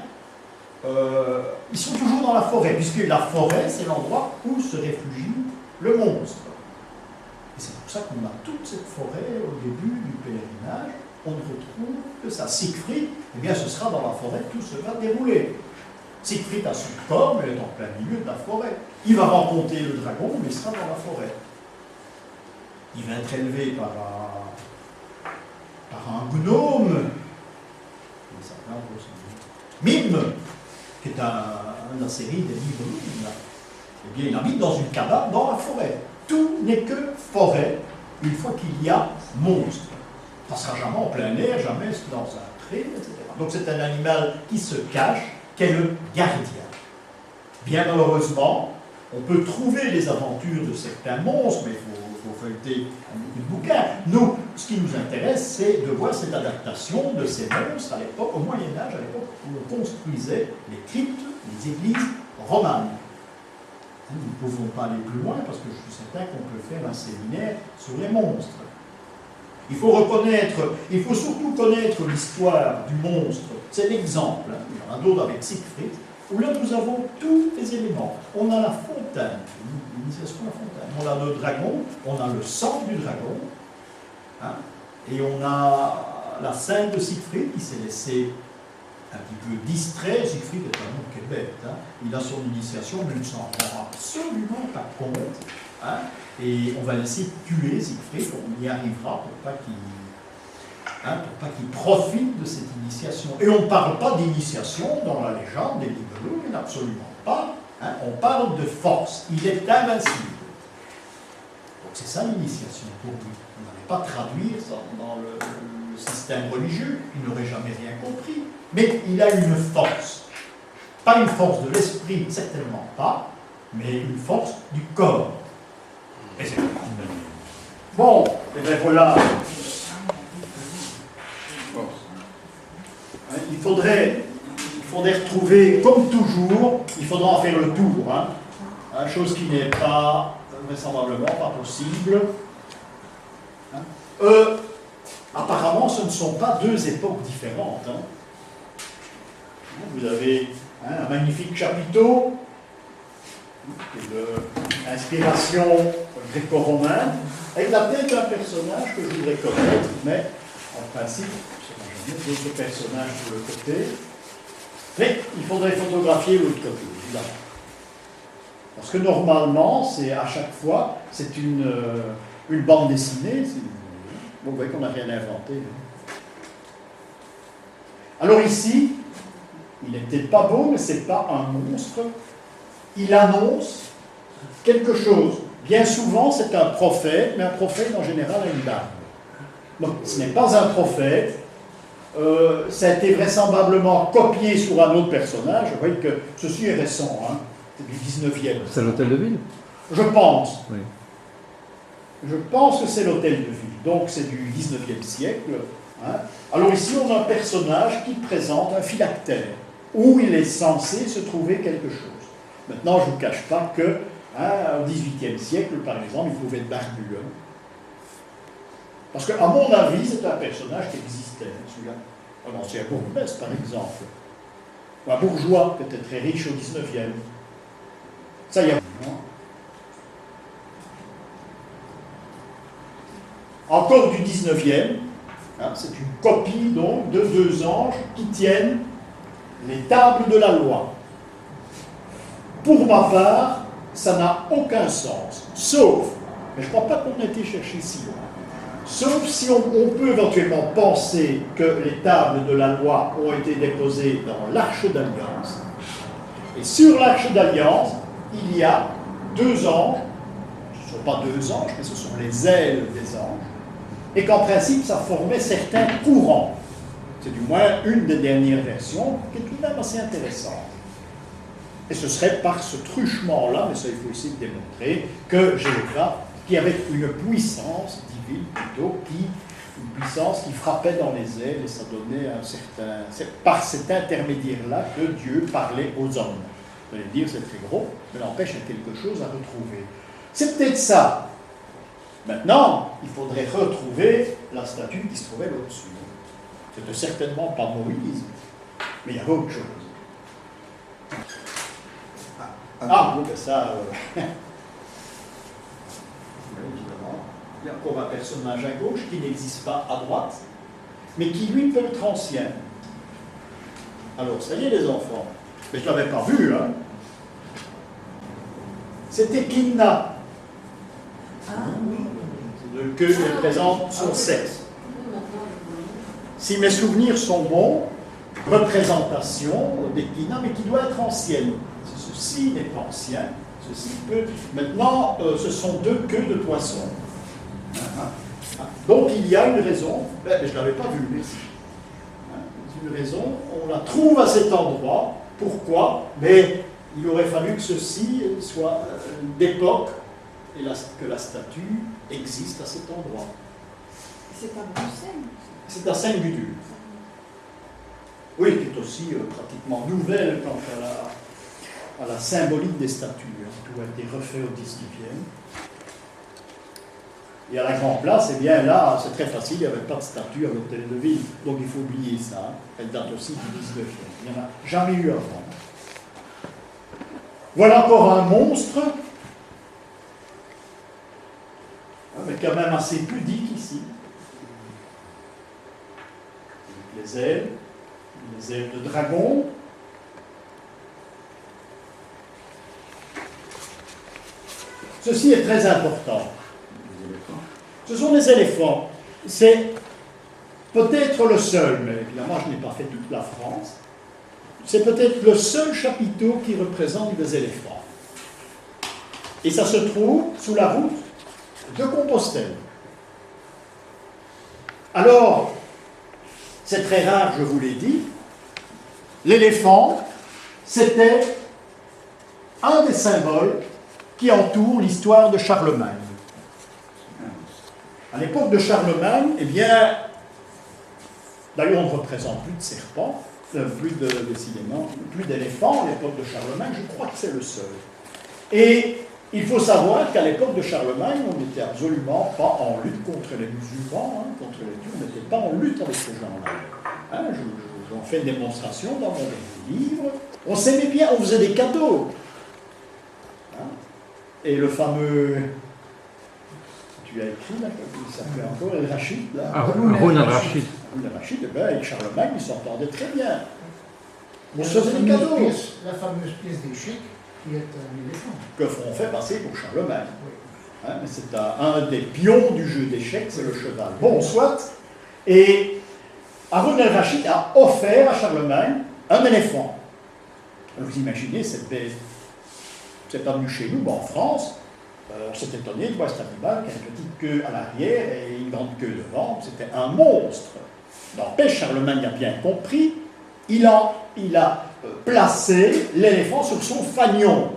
ils sont toujours dans la forêt, puisque la forêt, c'est l'endroit où se réfugie le monstre. Et c'est pour ça qu'on a toute cette forêt au début du pèlerinage. On ne retrouve que ça. Siegfried, eh bien, ce sera dans la forêt que tout se va dérouler. Siegfried a son corps, mais il est en plein milieu de la forêt. Il va rencontrer le dragon, mais il sera dans la forêt. Il va être élevé par un gnome, Mime, qui est la série des livres Mime. Eh bien, il habite dans une cabane dans la forêt. Tout n'est que forêt, une fois qu'il y a monstre. Ça ne sera jamais en plein air, jamais dans un pré, etc. Donc c'est un animal qui se cache, qu'est le gardien. Bien malheureusement, on peut trouver les aventures de certains monstres, mais il faut feuilleter beaucoup de bouquins. Nous, ce qui nous intéresse, c'est de voir cette adaptation de ces monstres à l'époque, au Moyen-Âge, à l'époque où on construisait les cryptes, les églises romanes. Nous ne pouvons pas aller plus loin, parce que je suis certain qu'on peut faire un séminaire sur les monstres. Il faut reconnaître, il faut surtout connaître l'histoire du monstre. C'est l'exemple, hein. Il y en a d'autres avec Siegfried, où là nous avons tous les éléments. On a la fontaine, l'initiation de la fontaine. On a le dragon, on a le sang du dragon, hein, et on a la scène de Siegfried qui s'est laissé un petit peu distrait. Siegfried est un homme qui est bête, hein. Il a son initiation, mais il ne s'en rend absolument pas compte. Hein, et on va laisser tuer Siegfried, on y arrivera pour pas qu'il profite de cette initiation. Et on ne parle pas d'initiation dans la légende des Nibelungen, absolument pas. Hein, on parle de force, il est invincible. Donc c'est ça l'initiation pour lui. On n'allait pas traduire ça dans le système religieux, il n'aurait jamais rien compris. Mais il a une force. Pas une force de l'esprit, certainement pas, mais une force du corps. Et c'est bon, et bien voilà. Il faudrait retrouver, comme toujours, il faudra en faire le tour. Hein, chose qui n'est pas, vraisemblablement, pas possible. Hein. Apparemment, ce ne sont pas deux époques différentes. Hein. Vous avez un magnifique chapiteau d'inspiration gréco-romaine, avec la tête d'un personnage que je voudrais connaître, mais en principe, je vais d'autres personnages sur le côté. Mais il faudrait photographier l'autre côté, évidemment. Parce que normalement, c'est à chaque fois, c'est une bande dessinée. Vous voyez qu'on n'a rien inventé. Alors ici, il n'est peut-être pas beau, mais ce n'est pas un monstre. Il annonce quelque chose. Bien souvent, c'est un prophète, mais un prophète en général a une barbe. Donc, ce n'est pas un prophète. Ça a été vraisemblablement copié sur un autre personnage. Vous voyez que ceci est récent, hein. C'est du 19e. C'est l'hôtel de ville? Je pense. Oui. Je pense que c'est l'hôtel de ville. Donc, c'est du 19e siècle. Hein. Alors ici, on a un personnage qui présente un phylactère, où il est censé se trouver quelque chose. Maintenant, je ne vous cache pas que, hein, au XVIIIe siècle, par exemple, il pouvait être barbu. Hein. Parce qu'à mon avis, c'est un personnage qui existait, celui-là. Un ancien bourgmestre, par exemple. Ou un bourgeois, peut-être très riche au XIXe. Ça y est. Encore du XIXe, hein, c'est une copie donc de deux anges qui tiennent les tables de la loi. Pour ma part, ça n'a aucun sens, sauf, mais je ne crois pas qu'on ait été chercher si loin, sauf si on peut éventuellement penser que les tables de la loi ont été déposées dans l'Arche d'Alliance, et sur l'Arche d'Alliance, il y a deux anges, ce ne sont pas deux anges, mais ce sont les ailes des anges, et qu'en principe, ça formait certains courants. C'est du moins une des dernières versions, qui est tout de même assez intéressante. Et ce serait par ce truchement-là, mais ça il faut essayer de démontrer, que Géogra, qui avait une puissance divine plutôt, une puissance qui frappait dans les ailes, et ça donnait un certain... C'est par cet intermédiaire-là que Dieu parlait aux hommes. Vous allez dire, c'est très gros, mais n'empêche, il y a quelque chose à retrouver. C'est peut-être ça. Maintenant, il faudrait retrouver la statue qui se trouvait là-dessus. C'était certainement pas Moïse, mais il y avait autre chose. Ah, oui, ça... évidemment. Il y a encore un personnage à gauche qui n'existe pas à droite, mais qui, lui, peut être ancien. Alors, ça y est, les enfants. Mais je ne l'avais pas vu, hein. C'était Kinna. Ah oui. Que elle présente son sexe. Si mes souvenirs sont bons, représentation d'Equina, mais qui doit être ancienne. Si ceci n'est pas ancien, ceci peut... Maintenant, ce sont deux queues de poisson. Donc il y a une raison, mais je ne l'avais pas vu, merci. Une raison, on la trouve à cet endroit. Pourquoi? Mais il aurait fallu que ceci soit d'époque et que la statue existe à cet endroit. C'est pas Bruxelles. C'est à Saint-Gudule. Oui, qui est aussi pratiquement nouvelle quant à la symbolique des statues. Hein. Tout a été refait au 19e. Et à la Grande Place, eh bien là, c'est très facile, il n'y avait pas de statue à l'hôtel de ville. Donc il faut oublier ça. Hein. Elle date aussi du 19e. Il n'y en a jamais eu avant. Voilà encore un monstre, mais quand même assez pudique ici. Les ailes de dragon. Ceci est très important. Ce sont des éléphants. C'est peut-être le seul, mais évidemment je n'ai pas fait toute la France, c'est peut-être le seul chapiteau qui représente des éléphants. Et ça se trouve sous la route de Compostelle. Alors, c'est très rare, je vous l'ai dit, l'éléphant, c'était un des symboles qui entourent l'histoire de Charlemagne. À l'époque de Charlemagne, eh bien, d'ailleurs on ne représente plus de serpents, décidément, plus d'éléphants à l'époque de Charlemagne, je crois que c'est le seul. Et il faut savoir qu'à l'époque de Charlemagne, on n'était absolument pas en lutte contre les musulmans, hein, contre les Turcs, on n'était pas en lutte avec ces gens-là. Hein, j'en fais une démonstration dans mon livre. On s'aimait bien, on faisait des cadeaux. Hein, et le fameux... Tu as écrit, là, il s'appelait encore El Rachid, là. Haroun al-Rachid. Haroun al-Rachid, eh bien, avec Charlemagne, ils s'entendaient très bien. On se faisait des cadeaux. La fameuse pièce d'échec qui est un éléphant. Que font fait passer pour Charlemagne. Oui. Hein, mais c'est un des pions du jeu d'échecs, c'est le cheval. Bon, soit. Et Haroun al-Rachid a offert à Charlemagne un éléphant. Alors, vous imaginez, cette bête, c'est pas venu chez nous, mais en France, on s'est étonné de voir cet animal qui a une petite queue à l'arrière et une grande queue devant. C'était un monstre. N'empêche, Charlemagne a bien compris, il a placé l'éléphant sur son fanion.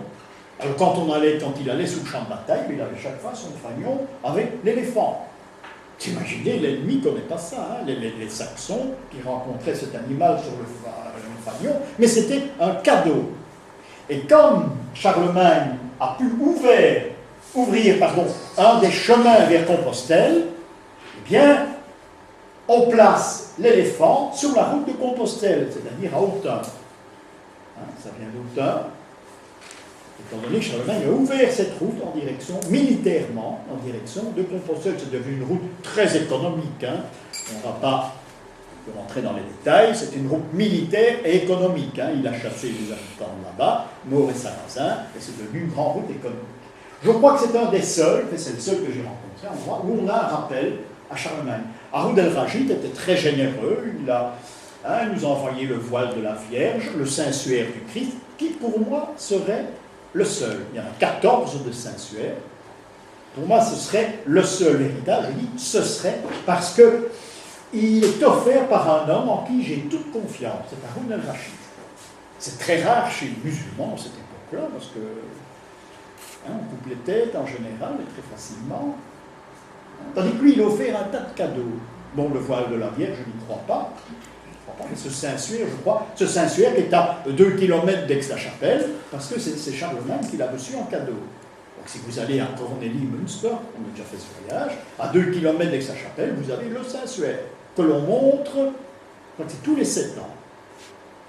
Alors quand il allait sous le champ de bataille, il avait chaque fois son fanion avec l'éléphant. Imaginez, l'ennemi ne connaît pas ça, hein, les Saxons qui rencontraient cet animal sur le fanion, mais c'était un cadeau. Et comme Charlemagne a pu ouvrir un des chemins vers Compostelle, eh bien, on place l'éléphant sur la route de Compostelle, c'est-à-dire à Autun. Hein, ça vient d'Autun. Étant donné que Charlemagne a ouvert cette route militairement, en direction de Compostelle. C'est devenu une route très économique. Hein. On ne va pas rentrer dans les détails. C'est une route militaire et économique. Hein. Il a chassé les habitants là-bas, Maures et Sarrasins, et c'est devenu une grande route économique. Je crois que c'est un des seuls, et c'est le seul que j'ai rencontré en droit, où on a un rappel à Charlemagne. Haroun al-Rachid était très généreux, il nous a envoyé le voile de la Vierge, le Saint-Suaire du Christ, qui pour moi serait le seul. Il y en a 14 de Saint-Suaire. Pour moi, ce serait le seul héritage. Je dis ce serait parce qu'il est offert par un homme en qui j'ai toute confiance. C'est Haroun al-Rachid. C'est très rare chez les musulmans à cette époque-là, parce que on coupe les têtes en général, et très facilement. Tandis que lui, il a offert un tas de cadeaux. Bon, le voile de la Vierge, je n'y crois pas. Mais ce Saint-Suaire, je crois, ce Saint-Suaire est à 2 km d'Aix-la-Chapelle, parce que c'est Charlemagne qui l'a reçu en cadeau. Donc si vous allez à Cornélie-Münster, on a déjà fait ce voyage, à 2 km d'Aix-la-Chapelle, vous avez le Saint-Suaire, que l'on montre, c'est tous les 7 ans.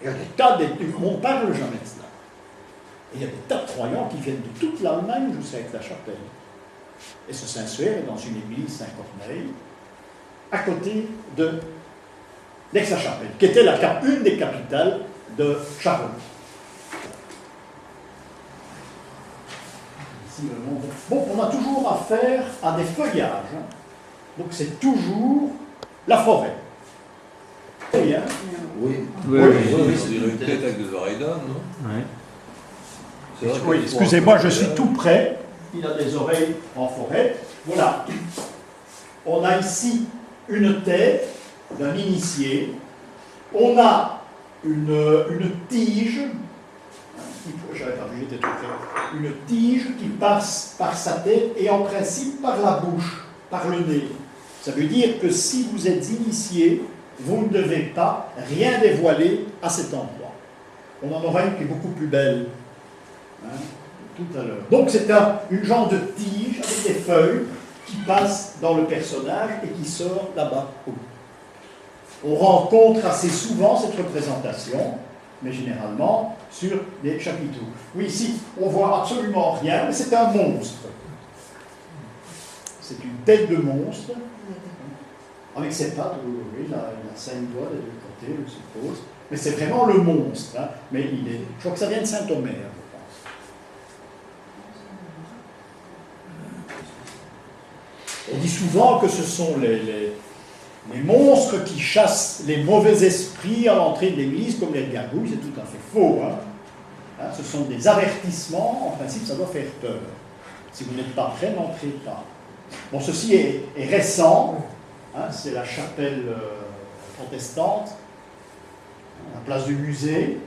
Il y a des tas on ne parle jamais de cela. Et il y a des tas de croyants qui viennent de toute l'Allemagne jusqu'à Aix-la-Chapelle. Et ce Saint-Suaire est dans une église Saint-Corneille, à côté d'Aix-la-Chapelle, qui était une des capitales de Charlemagne. Bon, on a toujours affaire à des feuillages. Hein. Donc c'est toujours la forêt. C'est bien. Oui. C'est une tête avec des oreilles d'homme, non? Oui, excusez-moi, je suis tout près. Il a des oreilles en forêt. Voilà. On a ici une tête d'un initié. On a une tige. J'avais pas vu, j'étais tout près. Une tige qui passe par sa tête et en principe par la bouche, par le nez. Ça veut dire que si vous êtes initié, vous ne devez pas rien dévoiler à cet endroit. On en aura une qui est beaucoup plus belle. Hein, tout à l'heure. Donc c'est une genre de tige avec des feuilles qui passe dans le personnage et qui sort là-bas. On rencontre assez souvent cette représentation, mais généralement sur des chapiteaux. Oui, ici, on voit absolument rien, mais c'est un monstre. C'est une tête de monstre, avec ses pattes, oui, il a 5 doigts des deux côtés, je suppose. Mais c'est vraiment le monstre. Hein. Mais je crois que ça vient de Saint-Omer, je pense. On dit souvent que ce sont les monstres qui chassent les mauvais esprits à l'entrée de l'église, comme les gargouilles, c'est tout à fait faux. Hein, ce sont des avertissements, en principe ça doit faire peur. Si vous n'êtes pas prêt, n'entrez pas. Bon, ceci est récent, hein, c'est la chapelle protestante, à la place du musée,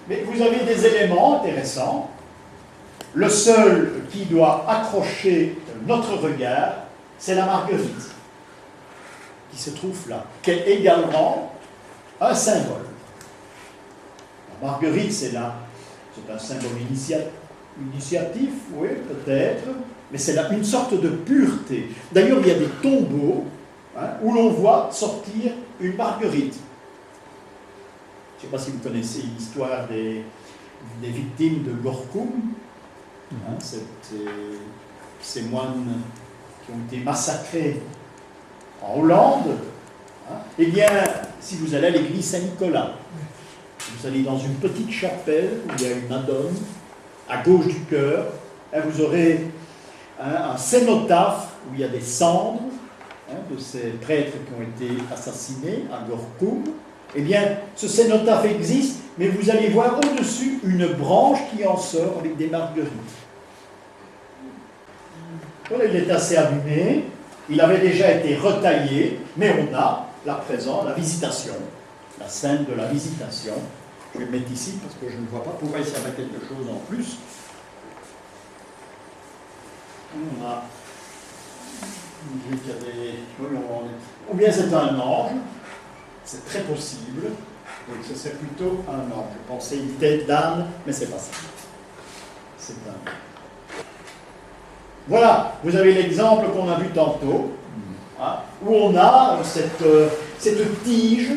mais vous avez des éléments intéressants. Le seul qui doit accrocher notre regard, c'est la marguerite, qui se trouve là, qui est également un symbole. La marguerite, c'est un symbole initiatif, oui, peut-être, mais c'est une sorte de pureté. D'ailleurs, il y a des tombeaux où l'on voit sortir une marguerite. Je ne sais pas si vous connaissez l'histoire des victimes de Gorkum, ces moines qui ont été massacrés en Hollande. Eh bien, si vous allez à l'église Saint-Nicolas, vous allez dans une petite chapelle où il y a une Madone, à gauche du chœur, vous aurez un cénotaphe où il y a des cendres de ces prêtres qui ont été assassinés à Gorkum. Eh bien, ce cénotaphe existe, mais vous allez voir au-dessus une branche qui en sort avec des marguerites. Voilà, il est assez abîmé, il avait déjà été retaillé, mais on a, là présent, la visitation, la scène de la visitation. Je vais le mettre ici parce que je ne vois pas, pourquoi il y avait quelque chose en plus. On a... Ou bien c'est un ange, c'est très possible. Oui, ce serait plutôt un ange. Je pensais une tête d'âne, mais c'est pas ça. C'est un... Voilà, vous avez l'exemple qu'on a vu tantôt, où on a cette tige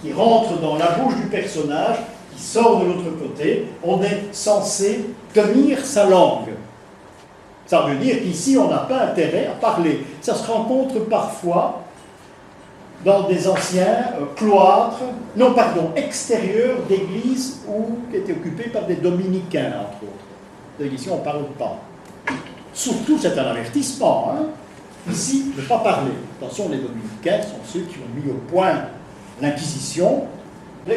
qui rentre dans la bouche du personnage, qui sort de l'autre côté. On est censé tenir sa langue. Ça veut dire qu'ici, on n'a pas intérêt à parler. Ça se rencontre parfois dans des anciens cloîtres, extérieurs d'églises qui étaient occupés par des dominicains, entre autres. Donc ici, on ne parle pas. Surtout, c'est un avertissement. Ici, ne pas parler. Attention, les dominicains sont ceux qui ont mis au point l'Inquisition.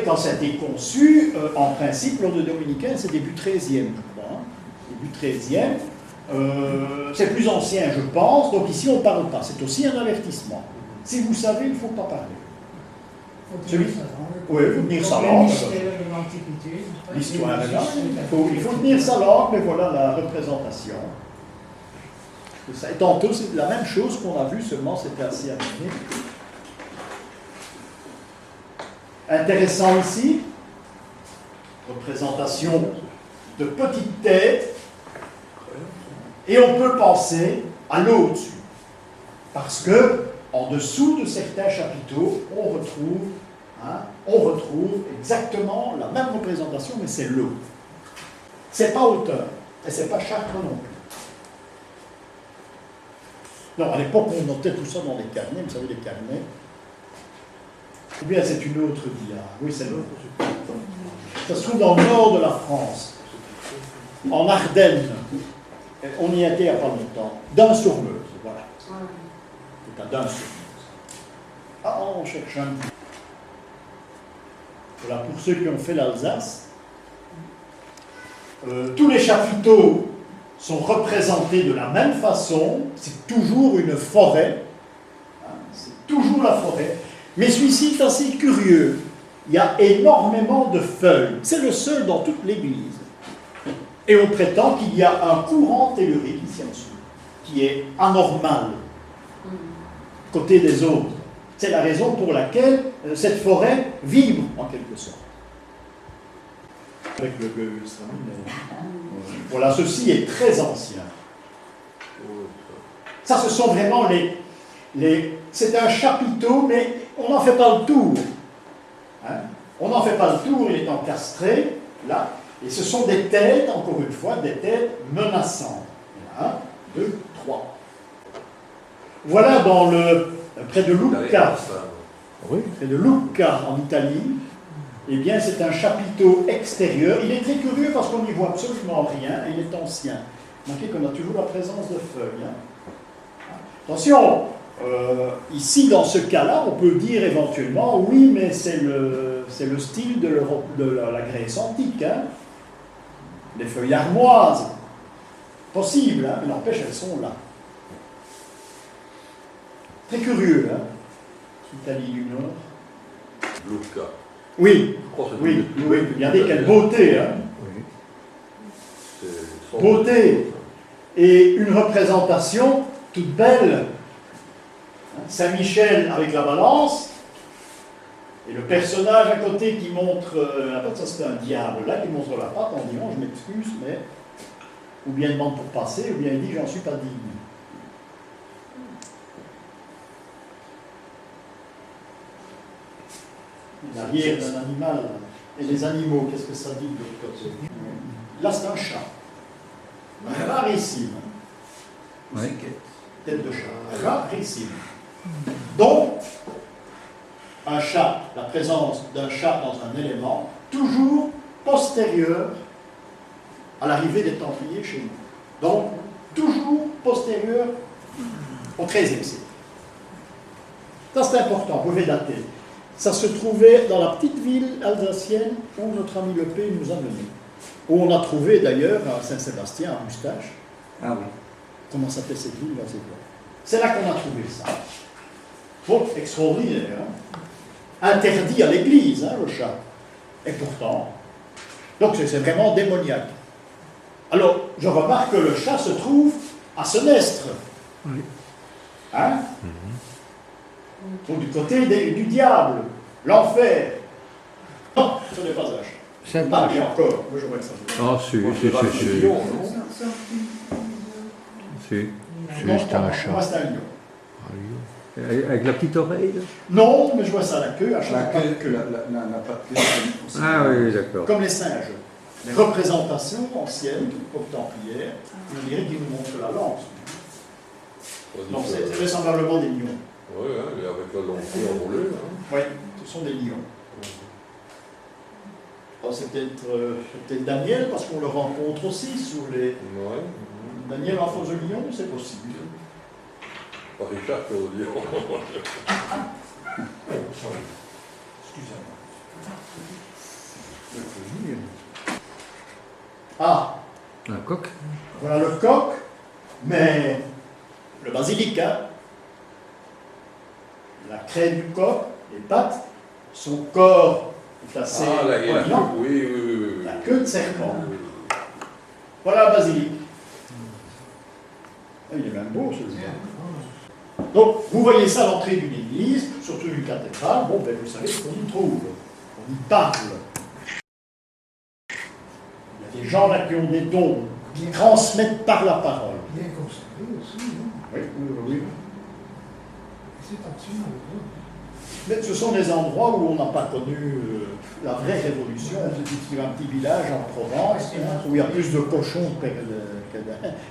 Quand ça a été conçu, en principe, l'ordre dominicain, c'est début 13e, je crois. Début 13e. C'est plus ancien, je pense, donc ici on ne parle pas. C'est aussi un avertissement. Si vous savez, il ne faut pas parler. Oui, il faut tenir sa langue. L'histoire est là. Il faut tenir sa langue, mais voilà la représentation. Et tantôt, c'est la même chose qu'on a vu, seulement c'était assez abîmé. Intéressant ici, représentation de petites têtes. Et on peut penser à l'eau au-dessus. Parce que, en dessous de certains chapiteaux, on retrouve exactement la même représentation, mais c'est l'eau. C'est pas Hauteur, et c'est pas Chartres non plus. Non, à l'époque, on notait tout ça dans des carnets, vous savez, les carnets. Ou bien c'est une autre dia. Oui, c'est l'autre. Ça se trouve dans le nord de la France, en Ardennes. On y était il n'y a pas longtemps. Dun-sur-Meuse, voilà. C'est à Dun-sur-Meuse. Ah, on cherche un petit. Voilà, pour ceux qui ont fait l'Alsace, tous les chapiteaux sont représentés de la même façon. C'est toujours une forêt. C'est toujours la forêt. Mais celui-ci est assez curieux. Il y a énormément de feuilles. C'est le seul dans toute l'église. Et on prétend qu'il y a un courant tellurique ici en dessous, qui est anormal, côté des autres. C'est la raison pour laquelle cette forêt vibre, en quelque sorte. Avec le Gewürztraminer. Voilà, ceci est très ancien. Ça, ce sont vraiment c'est un chapiteau, mais on n'en fait pas le tour. Hein? On n'en fait pas le tour, il est encastré, là. Et ce sont des têtes, encore une fois, des têtes menaçantes. 1, 2, 3. Voilà près de Lucca, près de Lucca en Italie, eh bien c'est un chapiteau extérieur. Il est très curieux parce qu'on n'y voit absolument rien et il est ancien. Remarquez qu'on a toujours la présence de feuilles. Hein. Attention, ici dans ce cas-là, on peut dire éventuellement, oui, mais c'est le style de la Grèce antique. Hein. Les feuilles armoises, possible, hein, mais n'empêche, elles sont là. Très curieux, hein, Italie du Nord. Lucca. Oui, Oh, oui, regardez quelle beauté, hein. Beauté et une représentation toute belle. Saint-Michel avec la balance, et le personnage à côté qui montre la patte, ça c'est un diable, là, qui montre la patte en disant je m'excuse, mais ou bien il demande pour passer, ou bien il dit j'en suis pas digne. L'arrière d'un animal. Et les animaux, qu'est-ce que ça dit de l'autre côté? Là, c'est un chat. Rarissime. Oui. Tête de chat. Rarissime. Donc, un chat, la présence d'un chat dans un élément, toujours postérieur à l'arrivée des Templiers chez nous. Donc, toujours postérieur au XIIIe siècle. Ça, c'est important, vous pouvez dater. Ça se trouvait dans la petite ville alsacienne où notre ami Lepé nous a menés. Où on a trouvé d'ailleurs à Saint-Sébastien, à Moustache. Ah oui. Comment s'appelle cette ville là, c'est quoi? C'est là qu'on a trouvé ça. Bon, extraordinaire. Hein? Interdit à l'église, hein, le chat. Et pourtant, donc c'est vraiment démoniaque. Alors, je remarque que le chat se trouve à Senestre. Oui. Hein? Donc du côté du diable, l'enfer. Non, ce n'est pas un chat. C'est un Pas chat. bien encore. Moi, je vois que ça. Ah, si. Non, C'est un moi, chat. c'est un lion. Avec la petite oreille là. Non, mais je vois ça à la queue, à La chaque queue, patte queue. la patte queue, c'est Ah oui, d'accord. Comme les singes. Les représentations anciennes, aux templières, on dirait qu'ils nous montrent la lance. Donc c'est vraisemblablement des lions. Oui, hein, et avec la longue queue enroulée. Hein. Oui, ce sont des lions. Alors, c'est peut-être Daniel, parce qu'on le rencontre aussi sous les... Ouais. Daniel en faux lion, c'est possible. Pas Richard que au lion. Excusez-moi. Ah, Un coq. voilà le coq, mais le basilic, hein. La crête du coq, les pattes, son corps est assez Ah, là, il a proéminent. oui. La queue de serpent. Voilà le basilic. Ah, il est même beau celui-là. Donc, vous voyez ça à l'entrée d'une église, surtout d'une cathédrale, bon, ben, vous savez ce qu'on y trouve. On y parle. Il y a des gens là qui ont des dons, qui transmettent par la parole. bien conservé aussi. Hein. Oui, oui, oui. C'est ancien. Mais ce sont des endroits où on n'a pas connu la vraie révolution. Il y a un petit village en Provence, hein, où il y a plus de cochons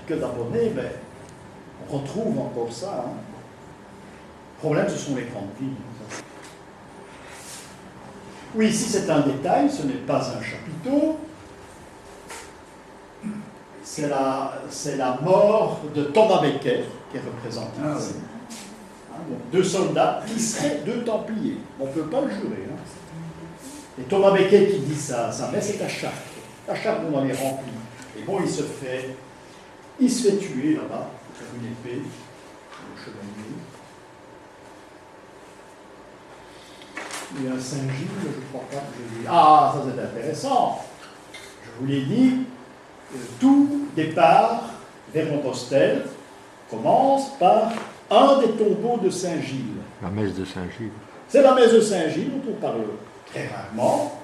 que d'abonnés, mais on retrouve encore ça. Hein. Le problème, ce sont les grandes villes. Oui, ici c'est un détail, ce n'est pas un chapiteau. C'est la mort de Thomas Becket qui est représenté Ah, ici. oui. Hein, donc, deux soldats qui seraient deux templiers. On ne peut pas le jurer. Hein. Et Thomas Becket qui dit ça, mais c'est à Chartres. À Chartres, on avait rempli. Et bon, il se fait tuer là-bas, avec une épée, le chevalier. Il y a un Saint-Gilles, je ne crois pas que je l'ai. Ah, ça c'est intéressant. Je vous l'ai dit, tout départ vers Compostelle commence par un des tombeaux de Saint-Gilles. La messe de Saint-Gilles. C'est la messe de Saint-Gilles dont on parle très rarement.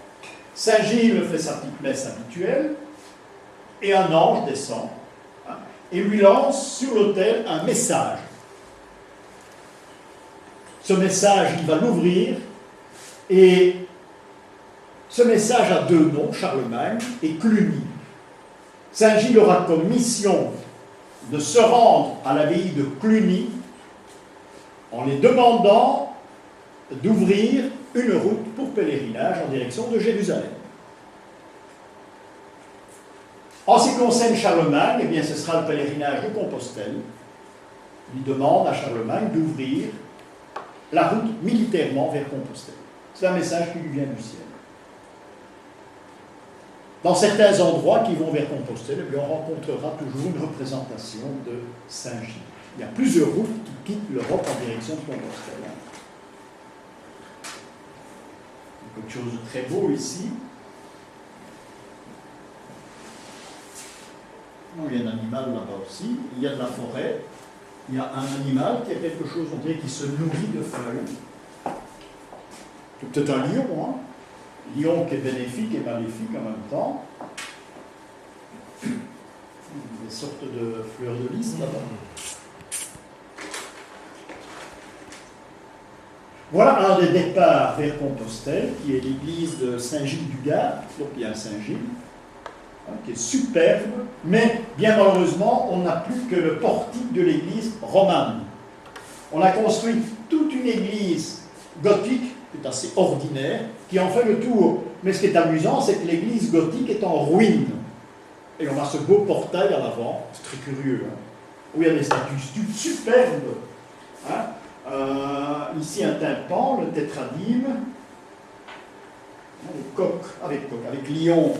Saint-Gilles fait sa petite messe habituelle et un ange descend. Hein, et lui lance sur l'autel un message. Ce message, il va l'ouvrir, et ce message a deux noms, Charlemagne et Cluny. Saint-Gilles aura comme mission de se rendre à l'abbaye de Cluny en les demandant d'ouvrir une route pour pèlerinage en direction de Jérusalem. En ce qui concerne Charlemagne, eh bien, ce sera le pèlerinage de Compostelle. Il demande à Charlemagne d'ouvrir la route militairement vers Compostelle. C'est un message qui lui vient du ciel. Dans certains endroits qui vont vers Compostelle, eh bien, on rencontrera toujours une représentation de Saint-Gilles. Il y a plusieurs routes qui quittent l'Europe en direction de Compostelle. Quelque chose de très beau ici. Il y a un animal là-bas aussi. Il y a de la forêt. Il y a un animal qui a quelque chose, on dirait, qui se nourrit de feuilles. C'est peut-être un lion, hein? Lion qui est bénéfique et maléfique en même temps. Des sortes de fleurs de lys là-bas. Voilà un des départs vers Compostelle, qui est l'église de Saint-Gilles-du-Gard. Donc il y a un Saint-Gilles, hein, qui est superbe, mais bien malheureusement, on n'a plus que le portique de l'église romane. On a construit toute une église gothique, qui est assez ordinaire, qui en fait le tour. Mais ce qui est amusant, c'est que l'église gothique est en ruine. Et on a ce beau portail à l'avant, c'est très curieux, hein, où il y a des statues superbes. Hein. Ici un tympan, le tétradyme, avec lion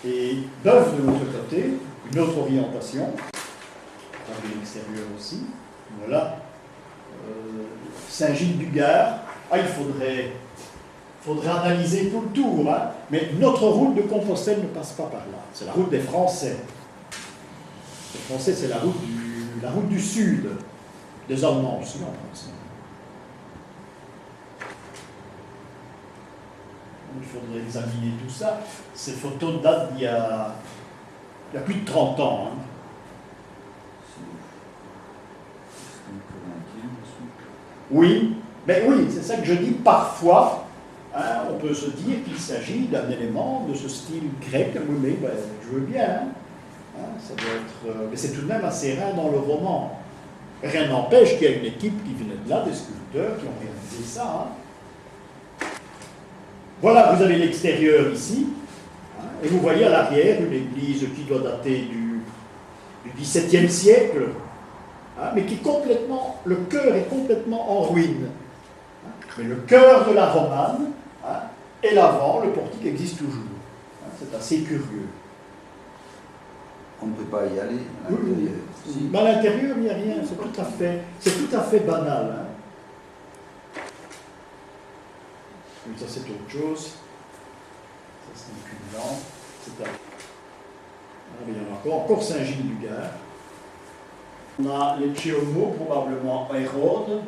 et bœuf de l'autre côté, une autre orientation, de l'extérieur aussi. Voilà. Saint-Gilles-du-Gard. Ah, il faudrait analyser tout le tour, hein. Mais notre route de Compostelle ne passe pas par là. C'est la route des Français. Les Français, c'est la route du Sud. Des Allemands aussi, en France. Il faudrait examiner tout ça. Ces photos datent d'il y a plus de 30 ans. Hein. Oui, mais oui, c'est ça que je dis. Parfois, hein, on peut se dire qu'il s'agit d'un élément de ce style grec. Oui, mais ben, je veux bien. Hein, ça doit être, mais c'est tout de même assez rare dans le roman. Rien n'empêche qu'il y a une équipe qui venait de là, des sculpteurs qui ont réalisé ça. Hein. Voilà, vous avez l'extérieur ici, hein, et vous voyez à l'arrière une église qui doit dater du XVIIe siècle, hein, mais qui complètement, le chœur est complètement en ruine. Hein. Mais le chœur de la romane, hein, et l'avant, le portique existe toujours. Hein, c'est assez curieux. On ne peut pas y aller à l'intérieur. Si. Mais à l'intérieur, il n'y a rien, c'est tout à fait banal. Hein. Oui, ça c'est autre chose. Ça c'est une cuve-lampe. Il y en a encore Saint-Gilles-du-Gard. On a les Tchéomos, probablement Hérode.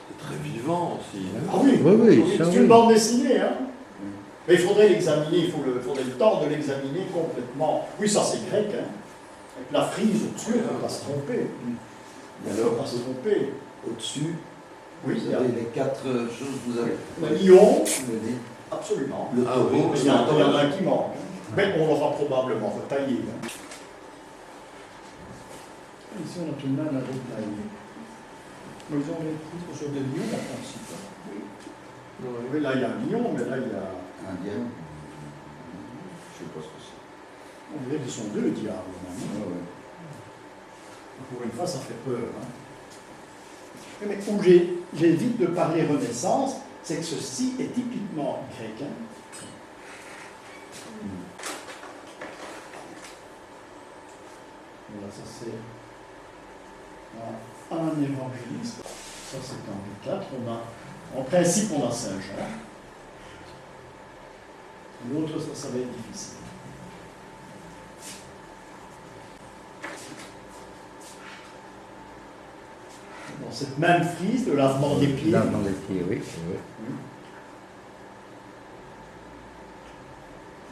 C'est très vivant aussi. Hein. Ah oui, oui, c'est une bande dessinée. Hein. Mais il faudrait l'examiner, il faudrait le temps de l'examiner complètement. Oui, ça c'est grec, hein. Avec la frise au-dessus, il ne faut pas se tromper. Il ne faut pas se tromper. Au-dessus, oui, vous avez les quatre choses, vous avez le lion, le nez, absolument. le Ah taureau, oui, Il y en a un qui manque. Mais on l'aura probablement retaillé. Hein. Ici, on a tout de même un retaillé. Mais ils ont les titres sur des lions, en principe. Oui, là, il y a un lion, mais là, il y a... un diable. Je ne sais pas ce que c'est. On dirait qu'ils sont deux diables. Ah ouais. Pour une fois, ça fait peur. Hein. Mais où j'évite de parler Renaissance, c'est que ceci est typiquement grec. Hein. Voilà, ça c'est un évangéliste. Ça c'est Henri IV. En principe, on a Saint-Jean. L'autre, ça va être difficile. Dans cette même frise, le lavement des pieds. Lavement des pieds, oui.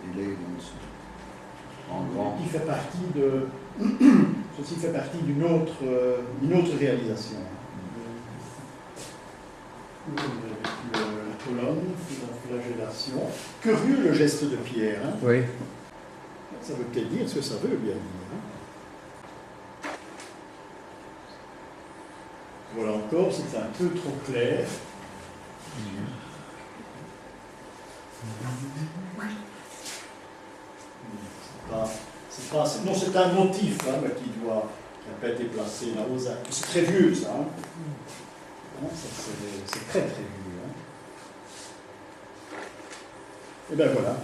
Il est en dessous. En grand. qui fait partie de. Ceci fait partie d'une autre réalisation. La colonne, la flagellation. Curieux le geste de Pierre. Hein. Oui. Ça veut peut-être dire ce que ça veut bien dire. Hein. Voilà encore, c'est un peu trop clair. Non, c'est un motif hein, qui n'a pas été placé là aux actes. C'est très vieux ça. Hein. C'est très très vieux. Hein. Et bien voilà.